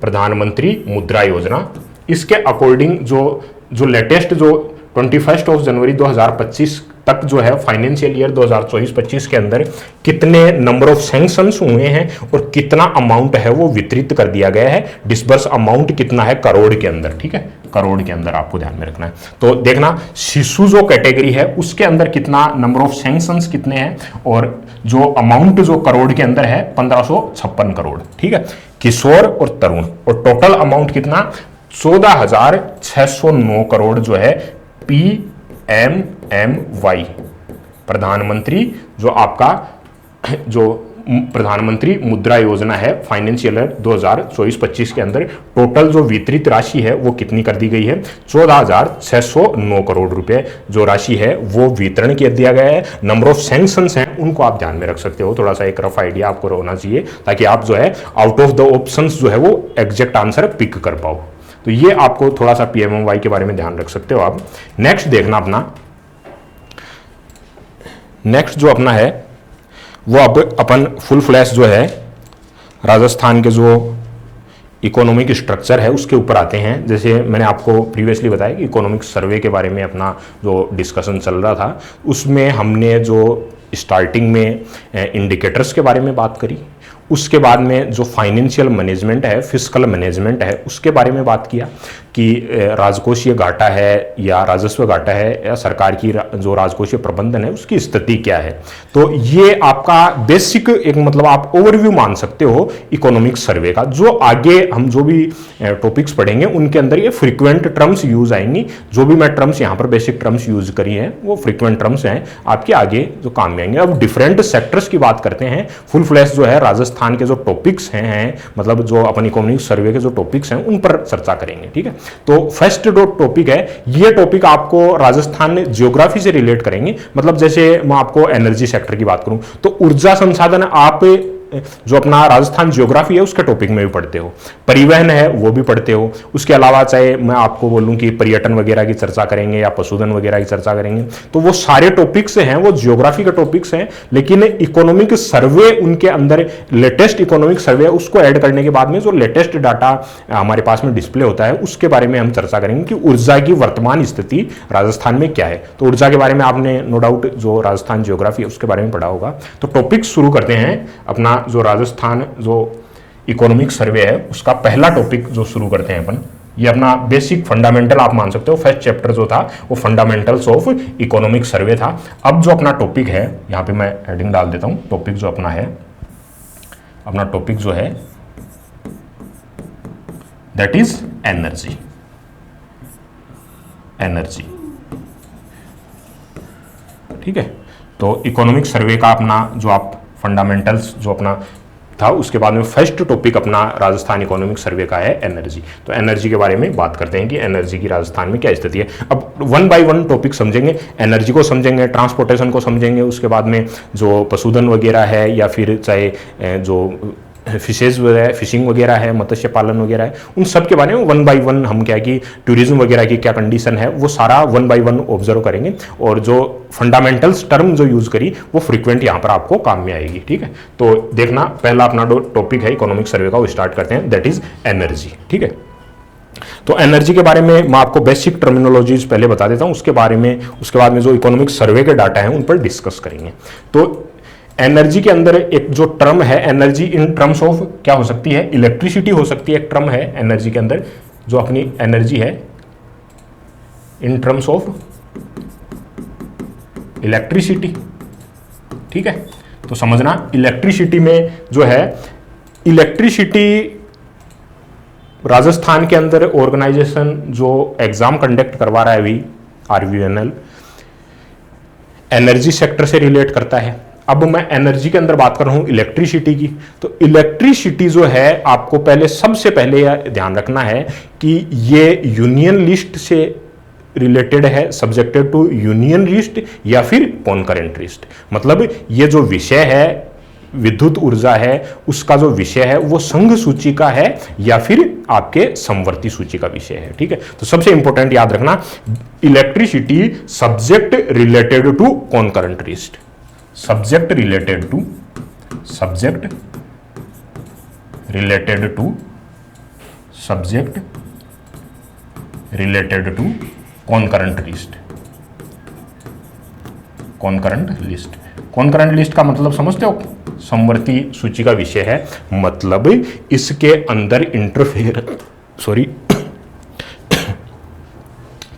प्रधानमंत्री मुद्रा योजना, इसके अकॉर्डिंग जो लेटेस्ट जो 21 जनवरी 2025 तक जो है फाइनेंशियल ईयर 2024-25 के अंदर कितने नंबर ऑफ सैंक्शंस हुए हैं और कितना अमाउंट है वो वितरित कर दिया गया है। डिसबर्स अमाउंट कितना है करोड़ के अंदर, ठीक है, करोड़ के अंदर आपको ध्यान में रखना है। तो देखना शिशु जो कैटेगरी है उसके अंदर कितना नंबर ऑफ सैंक्शंस कितने हैं और जो अमाउंट जो करोड़ के अंदर है 1556 करोड़, ठीक है। किशोर और तरुण और टोटल अमाउंट कितना 14,609 करोड़ जो है PMMY, प्रधानमंत्री जो आपका जो प्रधानमंत्री मुद्रा योजना है फाइनेंशियल ईयर 2024-25 के अंदर टोटल जो वितरित राशि है वो कितनी कर दी गई है 14,609 करोड़ रुपए जो राशि है वो वितरण कर दिया गया है। नंबर ऑफ सैंक्शंस हैं उनको आप ध्यान में रख सकते हो, थोड़ा सा एक रफ आइडिया आपको होना चाहिए ताकि आप जो है आउट ऑफ द ऑप्शंस जो है वो एग्जैक्ट आंसर पिक कर पाओ। तो ये आपको थोड़ा सा PMMY के बारे में ध्यान रख सकते हो आप। नेक्स्ट देखना अपना, नेक्स्ट जो अपना है वो अब अपन फुल फ्लैश जो है राजस्थान के जो इकोनॉमिक स्ट्रक्चर है उसके ऊपर आते हैं। जैसे मैंने आपको प्रीवियसली बताया कि इकोनॉमिक सर्वे के बारे में अपना जो डिस्कशन चल रहा था उसमें हमने जो स्टार्टिंग में इंडिकेटर्स के बारे में बात करी, उसके बाद में जो फाइनेंशियल मैनेजमेंट है, फिस्कल मैनेजमेंट है, उसके बारे में बात किया कि राजकोषीय घाटा है या राजस्व घाटा है या सरकार की जो राजकोषीय प्रबंधन है उसकी स्थिति क्या है। तो ये आपका बेसिक एक मतलब आप ओवरव्यू मान सकते हो इकोनॉमिक सर्वे का। जो आगे हम जो भी टॉपिक्स पढ़ेंगे उनके अंदर ये फ्रीक्वेंट टर्म्स यूज आएंगी। जो भी मैं टर्म्स यहाँ पर बेसिक टर्म्स यूज करी हैं वो फ्रीक्वेंट टर्म्स हैं, आपके आगे जो काम में आएंगे। अब डिफरेंट सेक्टर्स की बात करते हैं। फुल फ्लैश जो है राजस्थान के जो टॉपिक्स हैं मतलब जो अपन इकोनॉमिक सर्वे के जो टॉपिक्स हैं उन पर चर्चा करेंगे, ठीक है। तो फर्स्ट जो टॉपिक है ये टॉपिक आपको राजस्थान ज्योग्राफी से रिलेट करेंगे। मतलब जैसे मैं आपको एनर्जी सेक्टर की बात करूं तो ऊर्जा संसाधन आप जो अपना राजस्थान ज्योग्राफी है उसके टॉपिक में भी पढ़ते हो, परिवहन है वो भी पढ़ते हो। उसके अलावा चाहे मैं आपको बोलूं कि पर्यटन वगैरह की चर्चा करेंगे या पशुधन वगैरह की चर्चा करेंगे तो वो सारे टॉपिक्स हैं वो ज्योग्राफी के टॉपिक्स हैं। लेकिन इकोनॉमिक सर्वे उनके अंदर लेटेस्ट इकोनॉमिक सर्वे उसको ऐड करने के बाद में जो लेटेस्ट डाटा हमारे पास में डिस्प्ले होता है उसके बारे में हम चर्चा करेंगे कि ऊर्जा की वर्तमान स्थिति राजस्थान में क्या है। तो ऊर्जा के बारे में आपने नो डाउट जो राजस्थान ज्योग्राफी है उसके बारे में पढ़ा होगा। तो टॉपिक शुरू करते हैं अपना जो राजस्थान जो इकोनॉमिक सर्वे है उसका पहला टॉपिक जो शुरू करते हैं अपन, ये अपना बेसिक फंडामेंटल आप मान सकते हो। फर्स्ट चैप्टर जो था वो फंडामेंटल्स ऑफ इकोनॉमिक सर्वे था। अब जो अपना टॉपिक है यहां पे मैं हेडिंग डाल देता हूं। टॉपिक जो अपना है, अपना टॉपिक जो है दैट इज एनर्जी। एनर्जी, ठीक है। तो इकोनॉमिक सर्वे का अपना जो आप फंडामेंटल्स जो अपना था उसके बाद में फर्स्ट टॉपिक अपना राजस्थान इकोनॉमिक सर्वे का है एनर्जी। तो एनर्जी के बारे में बात करते हैं कि एनर्जी की राजस्थान में क्या स्थिति है। अब वन बाय वन टॉपिक समझेंगे, एनर्जी को समझेंगे, ट्रांसपोर्टेशन को समझेंगे, उसके बाद में जो पशुधन वगैरह है या फिर चाहे जो फिशेज वगैरह फिशिंग वगैरह है, मत्स्य पालन वगैरह है, उन सब के बारे में वन बाय वन हम क्या कि टूरिज्म वगैरह की क्या कंडीशन है वो सारा वन बाय वन ऑब्जर्व करेंगे। और जो फंडामेंटल्स टर्म जो यूज करी वो फ्रीक्वेंट यहाँ पर आपको काम में आएगी, ठीक है। तो देखना पहला अपना टॉपिक है इकोनॉमिक सर्वे का, वो स्टार्ट करते हैं, दैट इज एनर्जी, ठीक है। तो एनर्जी के बारे में मैं आपको बेसिक टर्मिनोलॉजीज पहले बता देता हूँ, उसके बारे में उसके बाद में जो इकोनॉमिक सर्वे के डाटा है उन पर डिस्कस करेंगे। तो एनर्जी के अंदर एक जो टर्म है एनर्जी इन टर्म्स ऑफ क्या हो सकती है, इलेक्ट्रिसिटी हो सकती है। एक टर्म है एनर्जी के अंदर जो अपनी एनर्जी है इन टर्म्स ऑफ इलेक्ट्रिसिटी, ठीक है। तो समझना इलेक्ट्रिसिटी में जो है इलेक्ट्रिसिटी राजस्थान के अंदर ऑर्गेनाइजेशन जो एग्जाम कंडक्ट करवा रहा है अभी RVNL एनर्जी सेक्टर से रिलेट करता है। अब मैं एनर्जी के अंदर बात कर रहा हूं इलेक्ट्रिसिटी की। तो इलेक्ट्रिसिटी जो है आपको पहले सबसे पहले ध्यान रखना है कि ये यूनियन लिस्ट से रिलेटेड है, सब्जेक्टेड टू यूनियन लिस्ट या फिर कॉन्करेंट लिस्ट। मतलब ये जो विषय है विद्युत ऊर्जा है उसका जो विषय है वो संघ सूची का है या फिर आपके समवर्ती सूची का विषय है, ठीक है। तो सबसे इंपॉर्टेंट याद रखना electricity subject related to concurrent list, subject related to subject related to subject related to concurrent list, concurrent list. Concurrent list का मतलब समझते हो, समवर्ती सूची का विषय है, मतलब इसके अंदर इंटरफेयर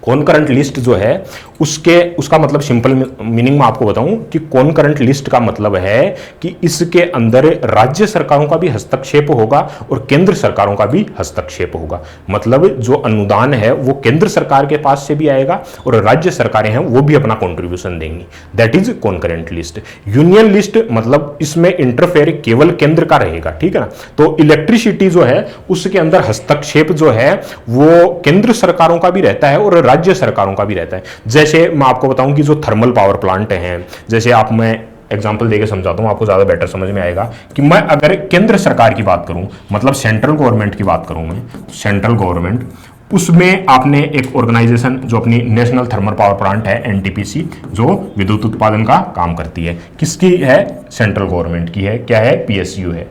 कॉनकरेंट लिस्ट जो है उसका मतलब सिंपल मीनिंग में आपको बताऊं कि कॉनकरेंट लिस्ट का मतलब है कि इसके अंदर राज्य सरकारों का भी हस्तक्षेप होगा और केंद्र सरकारों का भी हस्तक्षेप होगा। मतलब जो अनुदान है वो केंद्र सरकार के पास से भी आएगा और राज्य सरकारें हैं वो भी अपना कॉन्ट्रीब्यूशन देंगी, that is कॉनकरेंट list. Union list मतलब इसमें इंटरफेयर केवल केंद्र का रहेगा, ठीक है ना। तो इलेक्ट्रिसिटी जो है उसके अंदर हस्तक्षेप जो है वो केंद्र सरकारों का भी रहता है और राज्य सरकारों का भी रहता है। जैसे मैं आपको बताऊं कि जो थर्मल पावर प्लांट हैं, जैसे मैं एग्जांपल देके समझाता हूं, आपको ज्यादा बेटर समझ में आएगा कि मैं अगर केंद्र सरकार की बात करूं, मतलब सेंट्रल गवर्नमेंट की बात करूं मैं, सेंट्रल गवर्नमेंट, उसमें आपने एक ऑर्गेनाइजेशन जो अपनी नेशनल थर्मल पावर प्लांट है एनटीपीसी, जो विद्युत उत्पादन का काम करती है, किसकी है? सेंट्रल गवर्नमेंट की है। क्या है? पीएसयू है,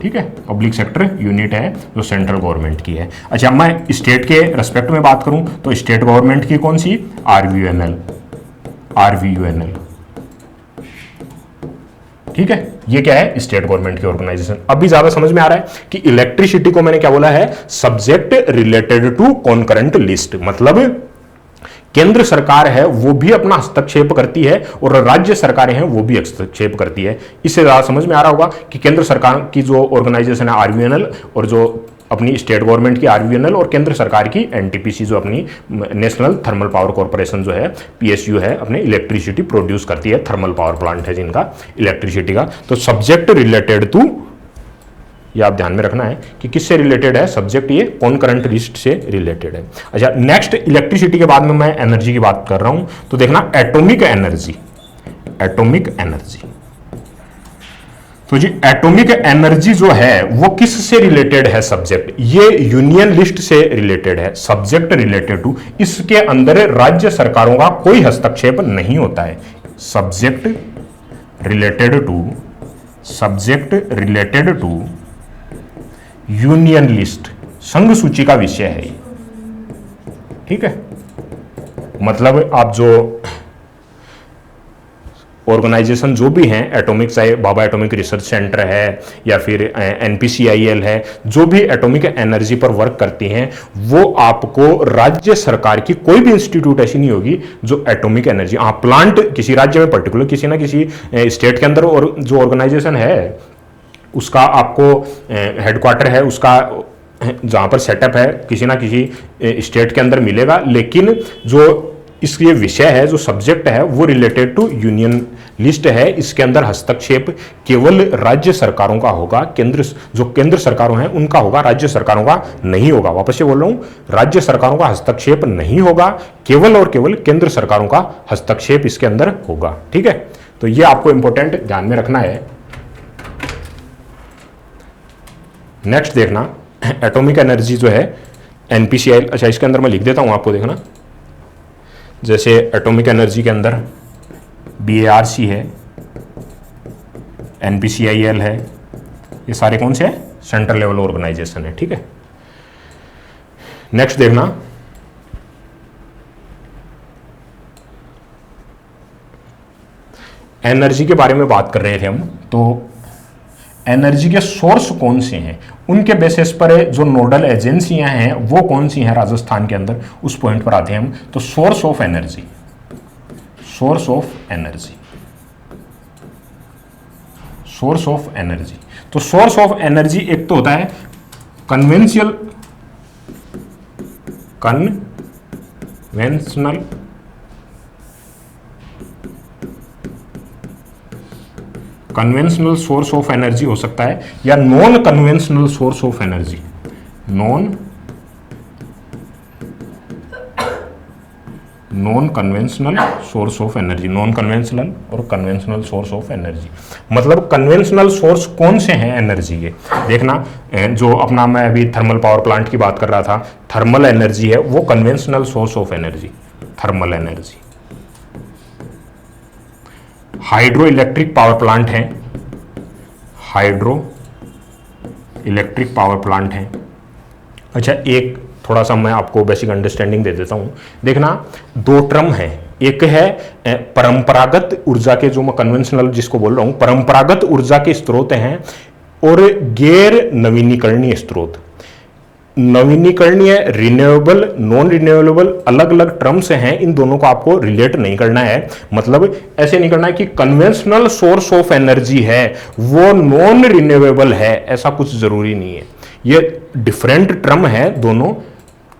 ठीक है, पब्लिक सेक्टर यूनिट है जो सेंट्रल गवर्नमेंट की है। अच्छा, मैं स्टेट के रेस्पेक्ट में बात करूं तो स्टेट गवर्नमेंट की कौन सी? आरवीयूएनएल, आरवीयूएनएल, ठीक है। ये क्या है? स्टेट गवर्नमेंट की ऑर्गेनाइजेशन। अभी ज्यादा समझ में आ रहा है कि इलेक्ट्रिसिटी को मैंने क्या बोला है? Subject related to concurrent list, मतलब केंद्र सरकार है वो भी अपना हस्तक्षेप करती है और राज्य सरकारें हैं वो भी हस्तक्षेप करती है। इससे ज्यादा समझ में आ रहा होगा कि केंद्र सरकार की जो ऑर्गेनाइजेशन है आरवीएनएल, और जो अपनी स्टेट गवर्नमेंट की आरवीएनएल, और केंद्र सरकार की एनटीपीसी जो अपनी नेशनल थर्मल पावर कॉर्पोरेशन जो है पीएसयू है, अपने इलेक्ट्रिसिटी प्रोड्यूस करती है, थर्मल पावर प्लांट है जिनका इलेक्ट्रिसिटी का। तो सब्जेक्ट रिलेटेड टू, ये आप ध्यान में रखना है कि किससे रिलेटेड है सब्जेक्ट, ये कॉनकरेंट लिस्ट से रिलेटेड है। अच्छा, नेक्स्ट इलेक्ट्रिसिटी के बाद में मैं एनर्जी की बात कर रहा हूं, तो देखना एटॉमिक एनर्जी, एटॉमिक एनर्जी। तो जी एटॉमिक एनर्जी जो है वो किससे रिलेटेड है सब्जेक्ट? ये यूनियन लिस्ट से रिलेटेड है, सब्जेक्ट रिलेटेड टू, इसके अंदर राज्य सरकारों का कोई हस्तक्षेप नहीं होता है। Subject related to, subject related to union list, संघ सूची का विषय है ये, ठीक है। मतलब आप जो ऑर्गेनाइजेशन जो भी हैं एटॉमिक, चाहे बाबा एटॉमिक रिसर्च सेंटर है या फिर एनपीसीआईएल है, जो भी एटॉमिक एनर्जी पर वर्क करती हैं, वो आपको राज्य सरकार की कोई भी इंस्टीट्यूट ऐसी नहीं होगी जो एटॉमिक एनर्जी, हाँ प्लांट किसी राज्य में पर्टिकुलर किसी ना किसी स्टेट के अंदर, और जो ऑर्गेनाइजेशन है उसका आपको हेडक्वार्टर है उसका जहां पर सेटअप है किसी ना किसी स्टेट के अंदर मिलेगा, लेकिन जो इसके विषय है, जो सब्जेक्ट है वो रिलेटेड टू यूनियन लिस्ट है, इसके अंदर हस्तक्षेप केवल राज्य सरकारों का होगा, जो केंद्र सरकारों हैं उनका होगा, राज्य सरकारों का नहीं होगा। वापस से बोल रहा हूं, राज्य सरकारों का हस्तक्षेप नहीं होगा, केवल और केवल केंद्र सरकारों का हस्तक्षेप इसके अंदर होगा, ठीक है। तो ये आपको इंपॉर्टेंट ध्यान में रखना है। नेक्स्ट देखना एटॉमिक एनर्जी जो है एनपीसीआई, अच्छा इसके अंदर मैं लिख देता हूं आपको, देखना जैसे एटॉमिक एनर्जी के अंदर बीएआरसी है, एनपीसीआईएल है, ये सारे कौन से हैं? सेंट्रल लेवल ऑर्गेनाइजेशन है, ठीक है। नेक्स्ट देखना एनर्जी के बारे में बात कर रहे थे हम, तो एनर्जी के सोर्स कौन से हैं, उनके बेसिस पर जो नोडल एजेंसियां हैं वो कौन सी हैं राजस्थान के अंदर, उस पॉइंट पर आते हैं हम। तो source of energy, source of energy, source of energy. तो सोर्स ऑफ एनर्जी एक तो होता है conventional conventional source of energy हो सकता है, या non conventional source of energy, non conventional source of energy, non conventional और कन्वेंशनल सोर्स ऑफ एनर्जी। मतलब कन्वेंशनल सोर्स कौन से हैं एनर्जी के, देखना जो अपना मैं अभी थर्मल पावर प्लांट की बात कर रहा था, थर्मल एनर्जी है वो conventional source of energy, thermal energy. Hydro electric power plant हैं, हाइड्रो इलेक्ट्रिक पावर प्लांट हैं। अच्छा, एक थोड़ा सा मैं आपको बेसिक अंडरस्टैंडिंग दे देता हूं, देखना दो टर्म है, एक है परंपरागत ऊर्जा के, जो मैं कन्वेंशनल जिसको बोल रहा हूं, परंपरागत ऊर्जा के स्रोत हैं, और गैर नवीनीकरणीय स्रोत। नवीनीकरणीय, रिन्यूएबल, नॉन रिन्यूएबल, अलग अलग टर्म्स हैं, इन दोनों को आपको रिलेट नहीं करना है। मतलब ऐसे नहीं करना है कि कन्वेंशनल सोर्स ऑफ एनर्जी है वो नॉन रिन्यूएबल है, ऐसा कुछ जरूरी नहीं है। ये डिफरेंट टर्म है दोनों।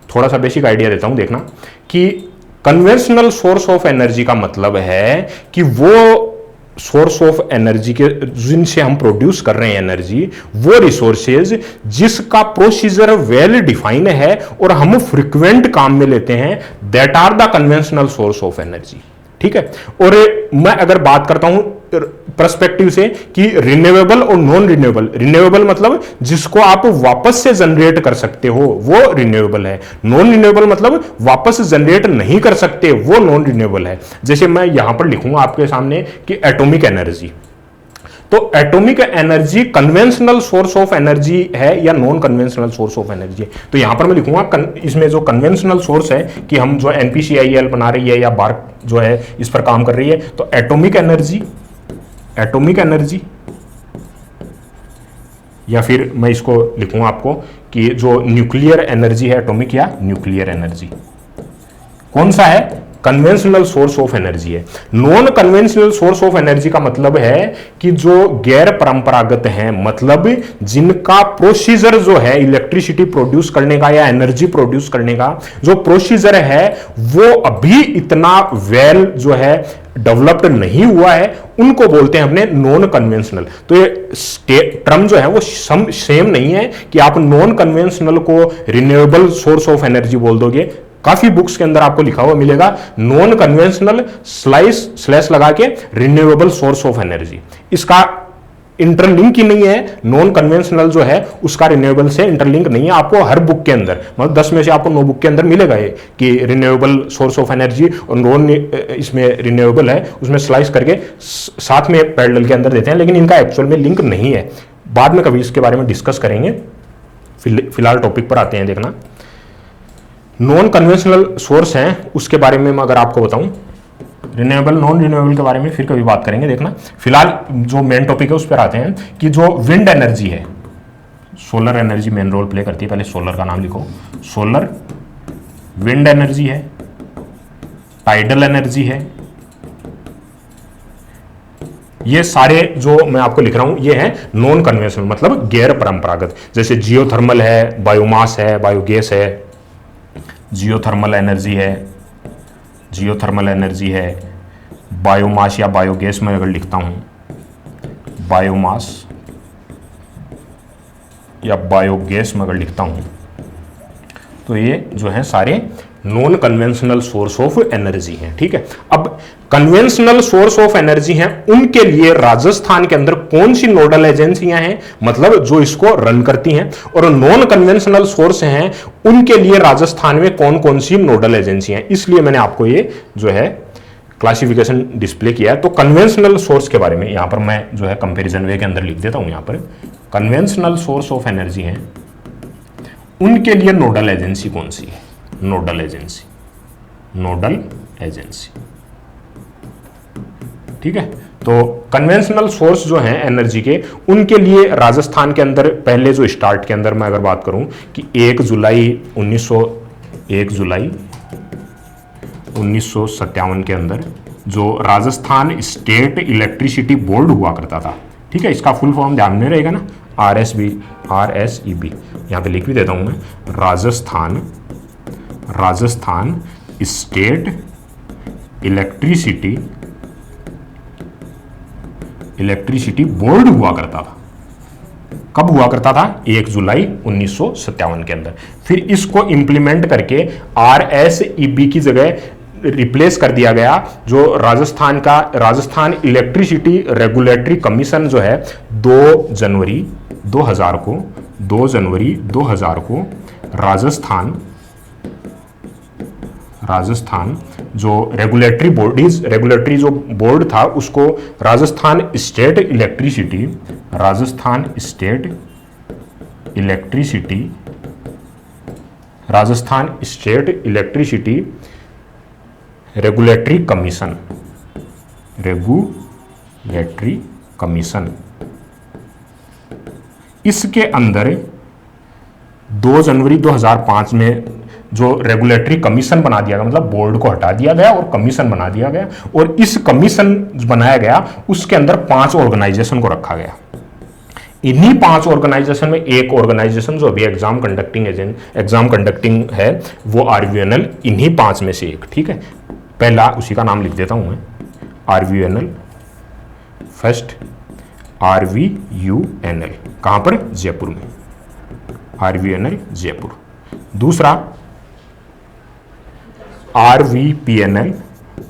थोड़ा सा बेसिक आइडिया देता हूं, देखना कि कन्वेंशनल सोर्स ऑफ एनर्जी का मतलब है कि वो सोर्स ऑफ एनर्जी के जिनसे हम प्रोड्यूस कर रहे हैं एनर्जी, वो रिसोर्सेज जिसका प्रोसीजर वेल डिफाइन है और हम फ्रीक्वेंट काम में लेते हैं, that are the conventional source of energy. ठीक है। और मैं अगर बात करता हूं पर्सपेक्टिव से कि रिन्यूएबल और नॉन रिन्यूएबल, रिन्यूएबल मतलब जिसको आप वापस से जनरेट कर सकते हो वो रिन्यूएबल है, नॉन रिन्यूएबल मतलब वापस जनरेट नहीं कर सकते वो नॉन रिन्यूएबल है। जैसे मैं यहां पर लिखूंगा आपके सामने कि एटॉमिक एनर्जी, तो atomic energy conventional source of energy है या non conventional source of energy है। तो यहां पर मैं लिखूंगा इसमें जो कन्वेंशनल सोर्स है कि हम जो NPCIL बना रही है या बार्क जो है इस पर काम कर रही है, तो एटॉमिक एनर्जी या फिर मैं इसको लिखूंगा आपको कि जो न्यूक्लियर एनर्जी है, एटॉमिक या न्यूक्लियर एनर्जी कौन सा है, कन्वेंशनल सोर्स ऑफ एनर्जी है। Non conventional source of energy का मतलब है कि जो गैर परंपरागत हैं, मतलब जिनका प्रोसीजर जो है इलेक्ट्रिसिटी प्रोड्यूस करने का या एनर्जी प्रोड्यूस करने का जो प्रोसीजर है वो अभी इतना वेल जो है डेवलप्ड नहीं हुआ है, उनको बोलते हैं अपने नॉन कन्वेंशनल। तो ये टर्म जो है वो सेम नहीं है कि आप नॉन कन्वेंशनल को रिन्यूएबल सोर्स ऑफ एनर्जी बोल दोगे। काफी बुक्स के अंदर आपको लिखा हुआ मिलेगा नॉन कन्वेंशनल स्लैश लगा के रिन्यूएबल सोर्स ऑफ एनर्जी। इसका इंटरलिंक ही नहीं है, नॉन कन्वेंशनल जो है उसका रिन्यूएबल से इंटरलिंक नहीं है। आपको हर बुक के अंदर, मतलब 10 में से आपको 9 बुक के अंदर मिलेगा ये कि रिन्यूएबल सोर्स ऑफ एनर्जी और नॉन इसमें रिन्यूएबल है, उसमें स्लाइस करके साथ में पैरेलल के अंदर देते हैं, लेकिन इनका एक्चुअल में लिंक नहीं है। बाद में कभी इसके बारे में डिस्कस करेंगे, फिलहाल टॉपिक पर आते हैं। देखना नॉन कन्वेंशनल सोर्स हैं उसके बारे में मैं अगर आपको बताऊं, रिन्यूएबल नॉन रिन्यूएबल के बारे में फिर कभी बात करेंगे। देखना फिलहाल जो मेन टॉपिक है उस पर आते हैं कि जो विंड एनर्जी है, solar energy main role play करती है। पहले सोलर का नाम लिखो, सोलर, विंड एनर्जी है, टाइडल एनर्जी है, ये सारे जो मैं आपको लिख रहा हूं ये है नॉन कन्वेंशनल मतलब गैर परंपरागत। जैसे जियोथर्मल है, बायोमास है, बायोगैस है, जियोथर्मल एनर्जी है, जियोथर्मल एनर्जी है, बायोमास या बायोगैस में अगर लिखता हूं, बायोमास या बायोगैस में अगर लिखता हूं, तो ये जो है सारे non conventional source of energy हैं। ठीक है। अब कन्वेंशनल सोर्स ऑफ एनर्जी हैं, उनके लिए राजस्थान के अंदर कौन सी नोडल एजेंसियां हैं, मतलब जो इसको रन करती हैं, और नॉन कन्वेंशनल सोर्स हैं उनके लिए राजस्थान में कौन कौन सी नोडल एजेंसियां हैं। इसलिए मैंने आपको ये जो है क्लासिफिकेशन डिस्प्ले किया है। तो कन्वेंशनल सोर्स के बारे में यहां पर मैं जो है कंपेरिजन वे के अंदर लिख देता हूं। यहां पर कन्वेंशनल सोर्स ऑफ एनर्जी हैं, उनके लिए नोडल एजेंसी कौन सी है, नोडल एजेंसी, नोडल एजेंसी। ठीक है। तो कन्वेंशनल सोर्स जो हैं एनर्जी के, उनके लिए राजस्थान के अंदर पहले जो स्टार्ट के अंदर मैं अगर बात करूं कि 1 जुलाई 1957 के अंदर जो राजस्थान स्टेट इलेक्ट्रिसिटी बोर्ड हुआ करता था, ठीक है, इसका फुल फॉर्म ध्यान में रहेगा ना, RSEB, यहां पे लिख भी देता हूं मैं, राजस्थान स्टेट इलेक्ट्रिसिटी बोर्ड हुआ करता था। कब हुआ करता था? 1 जुलाई 1957 के अंदर। फिर इसको इंप्लीमेंट करके RSEB की जगह रिप्लेस कर दिया गया, जो राजस्थान इलेक्ट्रिसिटी रेगुलेटरी कमीशन जो है 2 जनवरी 2000 को राजस्थान जो रेगुलेटरी जो बोर्ड था उसको Rajasthan state electricity regulatory commission, regulatory commission, इसके अंदर 2 जनवरी 2005 में जो रेगुलेटरी कमीशन बना दिया गया, मतलब बोर्ड को हटा दिया गया और कमीशन बना दिया गया, और इस कमीशन बनाया गया उसके अंदर 5 ऑर्गेनाइजेशन को रखा गया। इन्हीं 5 ऑर्गेनाइजेशन में एक ऑर्गेनाइजेशन जो अभी एग्जाम कंडक्टिंग है वो RVNL, इन्हीं 5 में से एक। ठीक है, पहला उसी का नाम लिख देता हूं मैं, RVNL फर्स्ट, RVUNL कहां पर, जयपुर में, RVNL जयपुर। दूसरा RVPNL,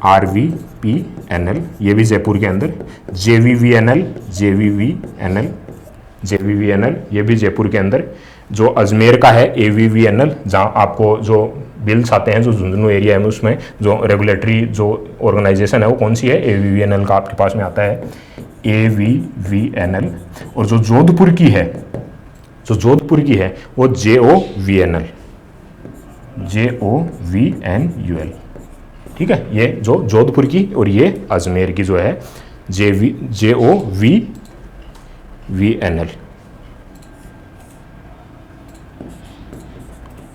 RVPNL ये भी जयपुर के अंदर। JVVNL, JVVNL ये भी जयपुर के अंदर। जो अजमेर का है AVVNL, जहां आपको जो बिल्स आते हैं जो झुंझुनू एरिया है उसमें जो रेगुलेटरी जो ऑर्गेनाइजेशन है वो कौन सी है, AVVNL का आपके पास में आता है, AVVNL। और जो जोधपुर की है, वो JOVNL, JOVNUL। ठीक है, ये जो जोधपुर की, और ये अजमेर की जो है JOVNL।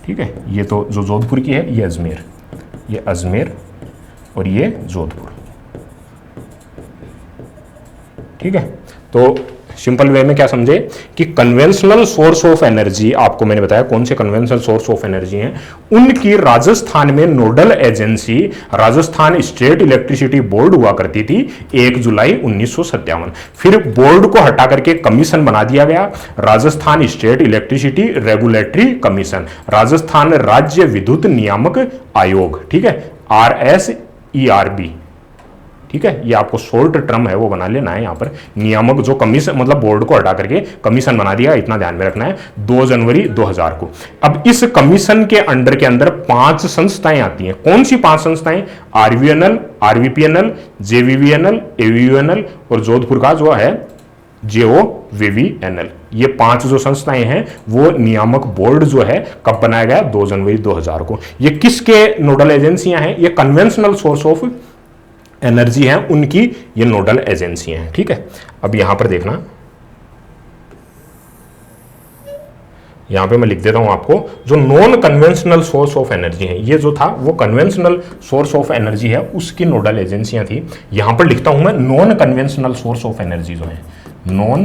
ठीक है, ये तो जो जोधपुर की है, ये अजमेर और ये जोधपुर। ठीक है, तो सिंपल वे में क्या समझे कि कन्वेंशनल सोर्स ऑफ एनर्जी, आपको मैंने बताया कौन से कन्वेंशनल सोर्स ऑफ एनर्जी हैं, उनकी राजस्थान में nodal agency Rajasthan state electricity board हुआ करती थी 1 जुलाई 1957। फिर बोर्ड को हटा करके कमीशन बना दिया गया, Rajasthan state electricity regulatory commission, Rajasthan राज्य विद्युत नियामक आयोग। ठीक है, RSERB। ठीक है, ये आपको शॉर्ट टर्म है वो बना लेना है। यहाँ पर नियामक जो कमीशन, मतलब बोर्ड को हटा करके कमीशन बना दिया, इतना ध्यान में रखना है, 2 जनवरी 2000 को। अब इस कमीशन के अंडर 5 संस्थाएं आती हैं। कौन सी 5 संस्थाएं, RVNL, RVPNL, JVVNL, AVUNL और जोधपुर का जो है JOVVNL। ये 5 जो संस्थाएं हैं वो नियामक बोर्ड जो है कब बनाया गया, 2 जनवरी 2000 को। ये किसके नोडल एजेंसियां हैं, ये कन्वेंशनल सोर्स ऑफ एनर्जी है उनकी ये नोडल एजेंसियां हैं। ठीक है, अब यहां पर देखना, यहां पे मैं लिख देता हूं आपको जो non conventional source of energy है, ये जो था वो कन्वेंशनल सोर्स ऑफ एनर्जी है उसकी नोडल एजेंसियां थी। यहां पर लिखता हूं मैं non conventional source of energy जो है, non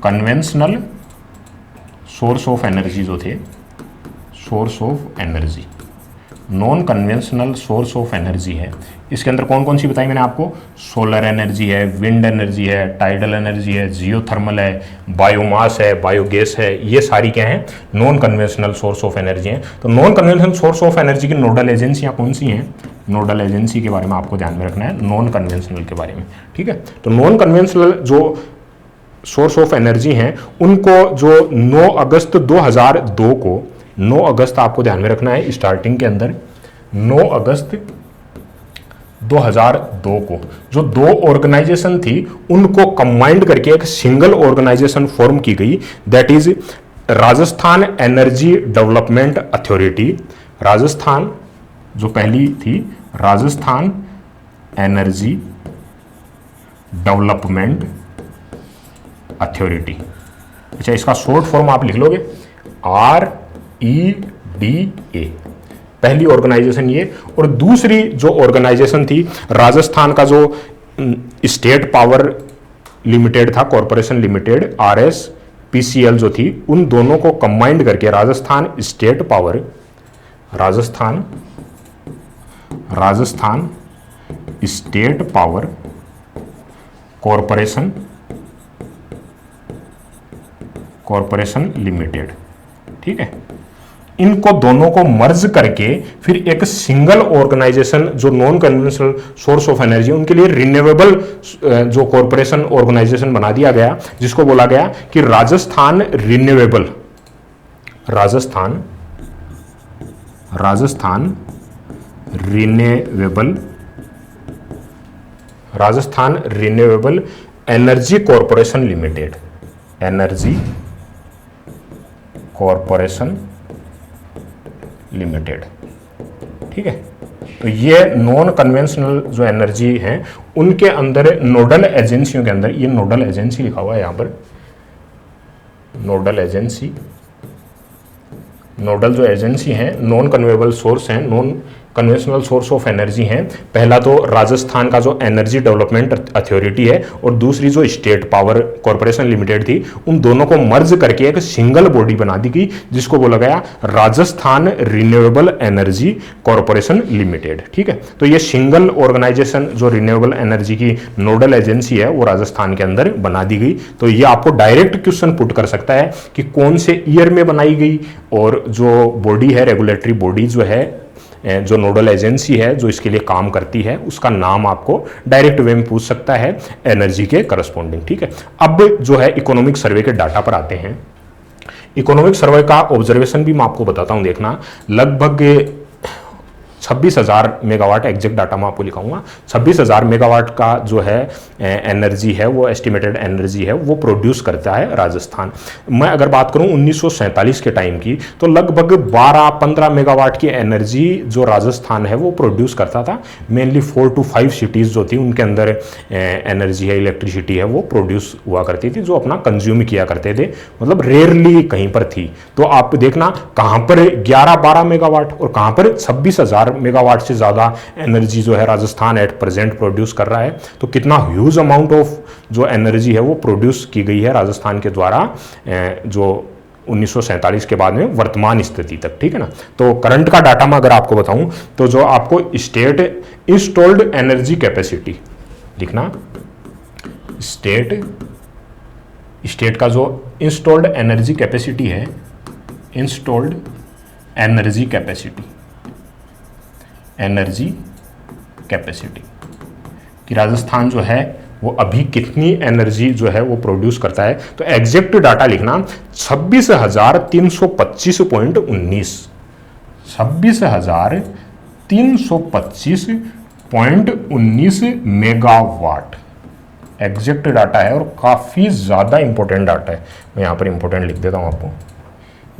conventional source of energy जो थे, source of energy, non conventional source of energy है। इसके अंदर कौन कौन सी बताई मैंने आपको, सोलर एनर्जी है, विंड एनर्जी है, टाइडल एनर्जी है, जियोथर्मल है, बायोमास है, बायोगैस है, ये सारी क्या हैं, non conventional source of energy हैं। तो non conventional source of energy की नोडल एजेंसियां कौन सी हैं, नोडल एजेंसी के बारे में आपको ध्यान में रखना है, नॉन कन्वेंशनल के बारे में। ठीक है, तो नॉन कन्वेंशनल जो सोर्स ऑफ एनर्जी हैं उनको जो 9 अगस्त 2002 को, 9 अगस्त आपको ध्यान में रखना है, स्टार्टिंग के अंदर 9 अगस्त 2002 को जो 2 ऑर्गेनाइजेशन थी उनको कंबाइंड करके एक सिंगल ऑर्गेनाइजेशन फॉर्म की गई, that is Rajasthan energy development authority. Rajasthan जो पहली थी, राजस्थान एनर्जी डेवलपमेंट अथॉरिटी। अच्छा, इसका शॉर्ट फॉर्म आप लिख लोगे REDA, पहली ऑर्गेनाइजेशन ये। और दूसरी जो ऑर्गेनाइजेशन थी राजस्थान का जो स्टेट पावर लिमिटेड था, कॉरपोरेशन लिमिटेड, RSPCL जो थी, उन दोनों को कंबाइंड करके Rajasthan state power, Rajasthan state power corporation limited. ठीक है, इनको दोनों को मर्ज करके फिर एक सिंगल ऑर्गेनाइजेशन जो non conventional source of energy, उनके लिए रिन्यूएबल जो कॉरपोरेशन ऑर्गेनाइजेशन बना दिया गया, जिसको बोला गया कि Rajasthan renewable energy corporation limited, energy corporation limited. ठीक है, तो ये नॉन कन्वेंशनल जो एनर्जी है उनके अंदर नोडल एजेंसियों के अंदर, ये नोडल एजेंसी लिखा हुआ है यहां पर, नोडल एजेंसी, नोडल जो एजेंसी हैं नॉन कन्वेबल सोर्स हैं, non conventional source of energy हैं। पहला तो राजस्थान का जो एनर्जी डेवलपमेंट अथॉरिटी है और दूसरी जो स्टेट पावर कॉरपोरेशन लिमिटेड थी, उन दोनों को मर्ज करके एक सिंगल बॉडी बना दी गई जिसको बोला गया Rajasthan renewable energy corporation limited. ठीक है, तो ये सिंगल ऑर्गेनाइजेशन जो रिन्यूएबल एनर्जी की नोडल एजेंसी है वो राजस्थान के अंदर बना दी गई। तो ये आपको डायरेक्ट क्वेश्चन पुट कर सकता है कि कौन से ईयर में बनाई गई, और जो बॉडी है रेगुलेटरी बॉडी जो है, जो नोडल एजेंसी है जो इसके लिए काम करती है, उसका नाम आपको डायरेक्ट वे में पूछ सकता है एनर्जी के करस्पॉन्डिंग। ठीक है, अब जो है इकोनॉमिक सर्वे के डाटा पर आते हैं। इकोनॉमिक सर्वे का ऑब्जर्वेशन भी मैं आपको बताता हूं, देखना लगभग 26,000 मेगावाट, एग्जैक्ट डाटा मैं आपको लिखाऊंगा, 26,000 मेगावाट का जो है एनर्जी है, वो एस्टिमेटेड एनर्जी है, वो प्रोड्यूस करता है राजस्थान। मैं अगर बात करूं 1947 के टाइम की, तो लगभग 12-15 मेगावाट की एनर्जी जो राजस्थान है वो प्रोड्यूस करता था। मेनली 4 to 5 सिटीज़ जो थी उनके अंदर एनर्जी है, इलेक्ट्रिसिटी है, वो प्रोड्यूस हुआ करती थी, जो अपना कंज्यूम किया करते थे, मतलब रेयरली कहीं पर थी। तो आप देखना कहाँ पर 11-12 मेगावाट और कहाँ पर 26,000 मेगावाट से ज्यादा एनर्जी जो है राजस्थान एट प्रेजेंट प्रोड्यूस कर रहा है। तो कितना ह्यूज अमाउंट ऑफ जो एनर्जी है वो प्रोड्यूस की गई है राजस्थान के द्वारा जो 1947 के बाद में वर्तमान स्थिति तक। ठीक है ना, तो करंट का डाटा मैं अगर आपको बताऊं तो जो आपको स्टेट इंस्टॉल्ड एनर्जी कैपेसिटी लिखना, स्टेट का जो इंस्टॉल्ड एनर्जी कैपेसिटी है, इंस्टॉल्ड एनर्जी कैपेसिटी कि राजस्थान जो है वो अभी कितनी एनर्जी जो है वो प्रोड्यूस करता है। तो एग्जैक्ट डाटा लिखना 26,325.19, 26,325.19 मेगावाट एग्जैक्ट डाटा है और काफ़ी ज़्यादा इंपॉर्टेंट डाटा है। मैं यहाँ पर इंपॉर्टेंट लिख देता हूँ आपको,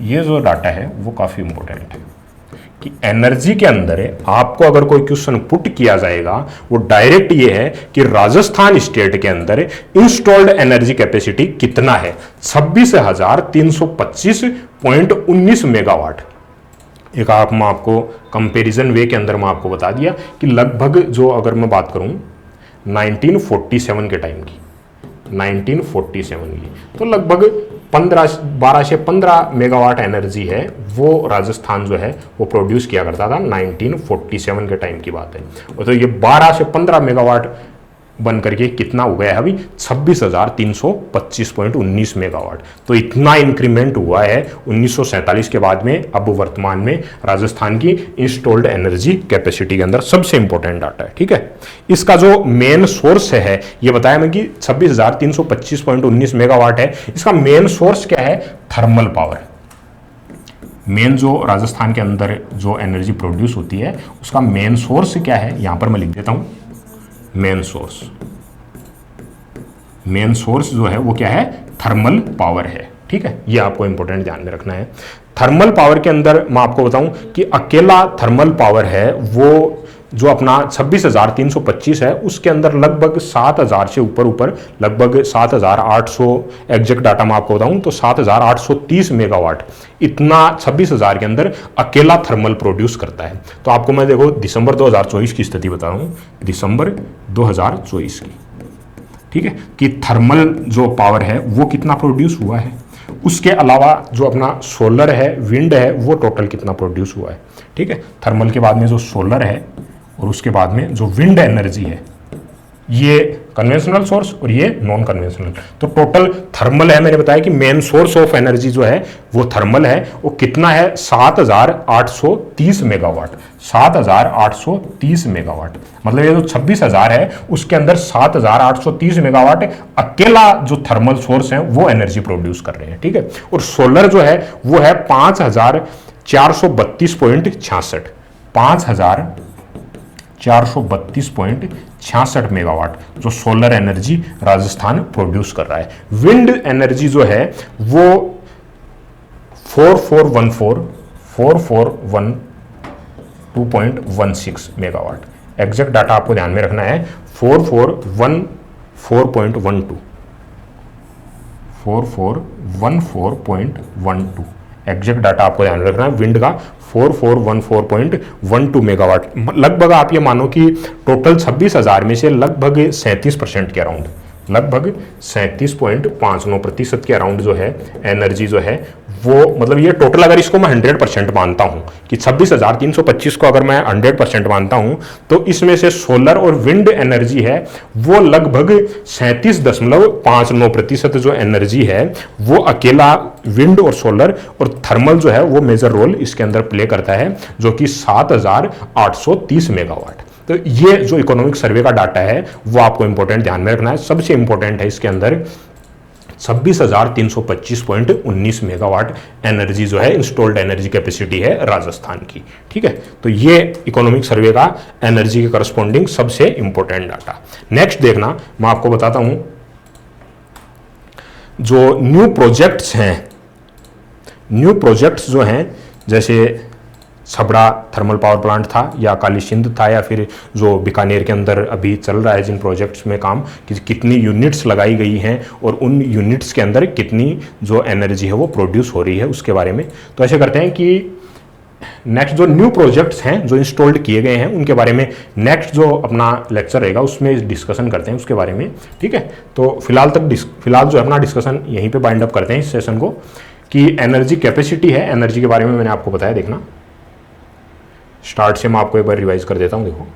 ये जो डाटा है वो काफ़ी इंपॉर्टेंट है कि एनर्जी के अंदर है, आपको अगर कोई क्वेश्चन पुट किया जाएगा वो डायरेक्ट ये है कि राजस्थान स्टेट के अंदर इंस्टॉल्ड एनर्जी कैपेसिटी कितना है, 26,325.19 मेगावाट। एक मैं आपको कंपैरिजन वे के अंदर मैं आपको बता दिया कि लगभग जो अगर मैं बात करूं 1947 के टाइम की, 1947 की, तो लगभग 12 से 15 मेगावाट एनर्जी है वो राजस्थान जो है वो प्रोड्यूस किया करता था। 1947 के टाइम की बात है। और तो ये 12 से 15 मेगावाट बन करके कितना हो गया है अभी 26,325.19 मेगावाट। तो इतना इंक्रीमेंट हुआ है 1947 के बाद में। अब वर्तमान में राजस्थान की इंस्टॉल्ड एनर्जी कैपेसिटी के अंदर सबसे इंपॉर्टेंट डाटा है। ठीक है, इसका जो मेन सोर्स है ये बताया मैं कि 26,325.19 मेगावाट है। इसका मेन सोर्स क्या है, थर्मल पावर। मेन जो राजस्थान के अंदर जो एनर्जी प्रोड्यूस होती है उसका मेन सोर्स क्या है, यहां पर मैं लिख देता हूं। मेन सोर्स जो है वो क्या है, थर्मल पावर है। ठीक है, ये आपको इंपॉर्टेंट ध्यान में रखना है। थर्मल पावर के अंदर मैं आपको बताऊं कि अकेला थर्मल पावर है वो जो अपना 26,325 है उसके अंदर लगभग 7,000 से ऊपर लगभग 7,800 एग्जैक्ट डाटा मैं आपको बताऊं तो 7,830 मेगावाट इतना 26,000 के अंदर अकेला थर्मल प्रोड्यूस करता है। तो आपको मैं देखो दिसंबर 2024 की स्थिति बता रहा हूं, दिसंबर 2024 की। ठीक है, कि थर्मल जो पावर है वो कितना प्रोड्यूस हुआ है। उसके अलावा जो अपना सोलर है, विंड है, वो टोटल कितना प्रोड्यूस हुआ है। ठीक है, थर्मल के बाद में जो सोलर है और उसके बाद में जो विंड एनर्जी है, ये कन्वेंशनल सोर्स और ये नॉन कन्वेंशनल। तो टोटल थर्मल है, मैंने बताया कि मेन सोर्स ऑफ एनर्जी जो है वो थर्मल है। वो कितना है, 7,830 मेगावाट। 7,830 मेगावाट मतलब ये जो 26,000 है उसके अंदर 7,830 मेगावाट अकेला जो थर्मल सोर्स है वो एनर्जी प्रोड्यूस कर रहे हैं। ठीक है, और सोलर जो है वो है 5,432.66 5,432.66 मेगावाट जो सोलर एनर्जी राजस्थान प्रोड्यूस कर रहा है। विंड एनर्जी जो है वो 4414 2.16 मेगावाट। एग्जैक्ट डाटा आपको ध्यान में रखना है 4414.12 एग्जैक्ट डाटा आपको ध्यान में रखना है विंड का 4414.12 मेगावाट। लगभग आप ये मानो कि टोटल 26,000 में से लगभग 37% के अराउंड, लगभग 37.59% के अराउंड जो है एनर्जी जो है वो, मतलब ये टोटल अगर इसको मैं 100% मानता हूं कि 26,325 को अगर मैं 100% मानता हूं तो इसमें से सोलर और विंड एनर्जी है वो लगभग 37.59% जो एनर्जी है वो अकेला विंड और सोलर और थर्मल जो है वो मेजर रोल इसके अंदर प्ले करता है, जो कि 7,830 मेगावाट। तो ये जो इकोनॉमिक सर्वे का डाटा है वो आपको इंपॉर्टेंट ध्यान में रखना है। सबसे इंपॉर्टेंट है इसके अंदर 26,325.19 मेगावाट एनर्जी जो है इंस्टॉल्ड एनर्जी कैपेसिटी है राजस्थान की। ठीक है, तो ये इकोनॉमिक सर्वे का एनर्जी के करस्पॉन्डिंग सबसे इंपॉर्टेंट डाटा। नेक्स्ट देखना, मैं आपको बताता हूं जो न्यू प्रोजेक्ट्स हैं, न्यू प्रोजेक्ट्स जो हैं जैसे छबड़ा थर्मल पावर प्लांट था या काली सिंध था या फिर जो बीकानेर के अंदर अभी चल रहा है जिन प्रोजेक्ट्स में काम, कि कितनी यूनिट्स लगाई गई हैं और उन यूनिट्स के अंदर कितनी जो एनर्जी है वो प्रोड्यूस हो रही है उसके बारे में। तो ऐसे करते हैं कि नेक्स्ट जो न्यू प्रोजेक्ट्स हैं जो इंस्टॉल्ड किए गए हैं उनके बारे में नेक्स्ट जो अपना लेक्चर रहेगा उसमें डिस्कशन करते हैं उसके बारे में। ठीक है, तो फिलहाल जो अपना डिस्कशन यहीं पे बाइंड अप करते हैं इस सेशन को, कि एनर्जी कैपेसिटी है, एनर्जी के बारे में मैंने आपको बताया। देखना स्टार्ट से मैं आपको एक बार रिवाइज कर देता हूं। देखो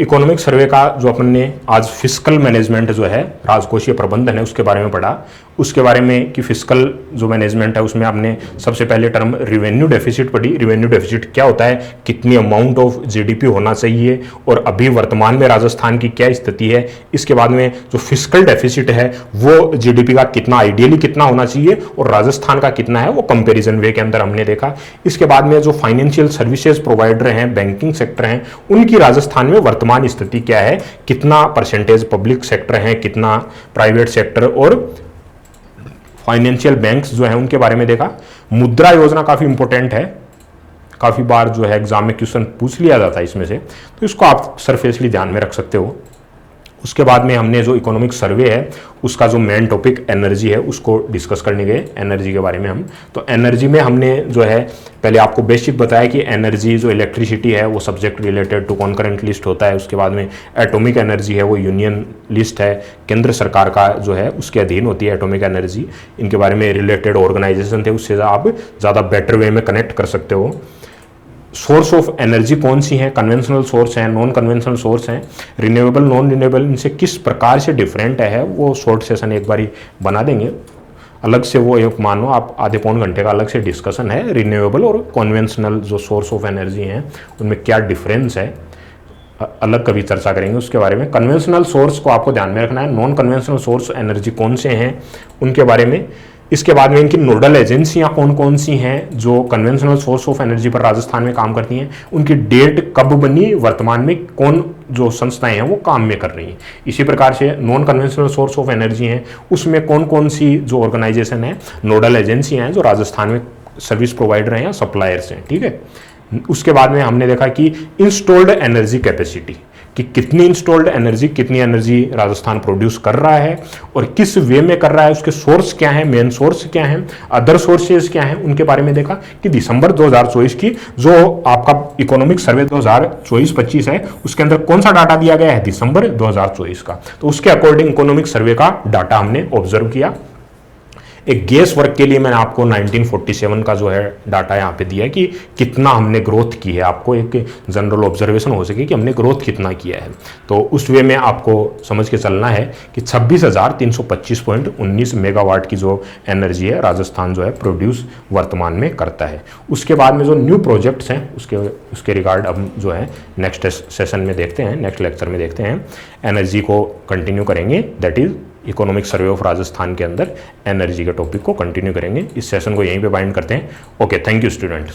इकोनॉमिक सर्वे का जो अपन ने आज फिस्कल मैनेजमेंट जो है राजकोषीय प्रबंधन है उसके बारे में पढ़ा, उसके बारे में कि फिस्कल जो मैनेजमेंट है उसमें आपने सबसे पहले टर्म रिवेन्यू डेफिसिट पढ़ी। रिवेन्यू डेफिसिट क्या होता है, कितनी अमाउंट ऑफ जीडीपी होना चाहिए और अभी वर्तमान में राजस्थान की क्या स्थिति है। इसके बाद में जो फिस्कल डेफिसिट है वो जीडीपी का कितना, आइडियली कितना होना चाहिए और राजस्थान का कितना है वो कंपेरिजन वे के अंदर हमने देखा। इसके बाद में जो फाइनेंशियल सर्विसेज प्रोवाइडर हैं, बैंकिंग सेक्टर हैं, उनकी राजस्थान में वर्तमान स्थिति क्या है, कितना परसेंटेज पब्लिक सेक्टर है, कितना प्राइवेट सेक्टर और फाइनेंशियल बैंक्स जो है उनके बारे में देखा। मुद्रा योजना काफी इंपॉर्टेंट है, काफी बार जो है एग्जाम में क्वेश्चन पूछ लिया जाता है इसमें से, तो इसको आप सरफेसली ध्यान में रख सकते हो। उसके बाद में हमने जो इकोनॉमिक सर्वे है उसका जो मेन टॉपिक एनर्जी है उसको डिस्कस करने गए एनर्जी के बारे में हम। तो एनर्जी में हमने जो है पहले आपको बेसिक बताया कि एनर्जी जो इलेक्ट्रिसिटी है वो subject related to concurrent list होता है। उसके बाद में एटॉमिक एनर्जी है वो यूनियन लिस्ट है, केंद्र सरकार का जो है उसके अधीन होती है एटॉमिक एनर्जी। इनके बारे में रिलेटेड ऑर्गेनाइजेशन थे, उससे आप ज़्यादा बेटर वे में कनेक्ट कर सकते हो। सोर्स ऑफ एनर्जी कौन सी है, कन्वेंशनल सोर्स हैं, नॉन कन्वेंशनल सोर्स हैं, रिन्यूएबल नॉन रिन्यूएबल, इनसे किस प्रकार से डिफरेंट है वो शॉर्ट सेशन एक बारी बना देंगे अलग से। वो एक मानो आप आधे पौन घंटे का अलग से डिस्कशन है, रिन्यूएबल और कन्वेंशनल जो सोर्स ऑफ एनर्जी हैं उनमें क्या डिफरेंस है, अलग कभी चर्चा करेंगे उसके बारे में। कन्वेंशनल सोर्स को आपको ध्यान में रखना है, नॉन कन्वेंशनल सोर्स एनर्जी कौन से हैं उनके बारे में। इसके बाद में इनकी नोडल एजेंसियां कौन कौन सी हैं जो कन्वेंशनल सोर्स ऑफ एनर्जी पर राजस्थान में काम करती हैं, उनकी डेट कब बनी, वर्तमान में कौन जो संस्थाएं हैं वो काम में कर रही हैं। इसी प्रकार से non conventional source of energy हैं उसमें कौन कौन सी जो ऑर्गेनाइजेशन है, नोडल एजेंसियां हैं जो राजस्थान में सर्विस प्रोवाइडर हैं या सप्लायर्स हैं। ठीक है, उसके बाद में हमने देखा कि इंस्टॉल्ड एनर्जी कैपेसिटी, कि कितनी इंस्टॉल्ड एनर्जी, कितनी एनर्जी राजस्थान प्रोड्यूस कर रहा है और किस वे में कर रहा है, उसके सोर्स क्या है, मेन सोर्स क्या है, अदर सोर्सेज क्या है, उनके बारे में देखा। कि दिसंबर 2024 की जो आपका इकोनॉमिक सर्वे 2024-25 है उसके अंदर कौन सा डाटा दिया गया है, दिसंबर 2024 का। तो उसके अकॉर्डिंग इकोनॉमिक सर्वे का डाटा हमने ऑब्जर्व किया। एक गेस वर्क के लिए मैंने आपको 1947 का जो है डाटा यहाँ पे दिया है कि कितना हमने ग्रोथ की है, आपको एक जनरल ऑब्जर्वेशन हो सके कि हमने ग्रोथ कितना किया है। तो उस वे में आपको समझ के चलना है कि 26,325.19 मेगावाट की जो एनर्जी है राजस्थान जो है प्रोड्यूस वर्तमान में करता है। उसके बाद में जो न्यू प्रोजेक्ट्स हैं उसके रिगार्ड हम जो है नेक्स्ट सेशन में देखते हैं, नेक्स्ट लेक्चर में देखते हैं। एनर्जी को कंटिन्यू करेंगे, that is economic survey of Rajasthan के अंदर एनर्जी के टॉपिक को कंटिन्यू करेंगे। इस सेशन को यहीं पे बाइंड करते हैं। Okay, thank you students.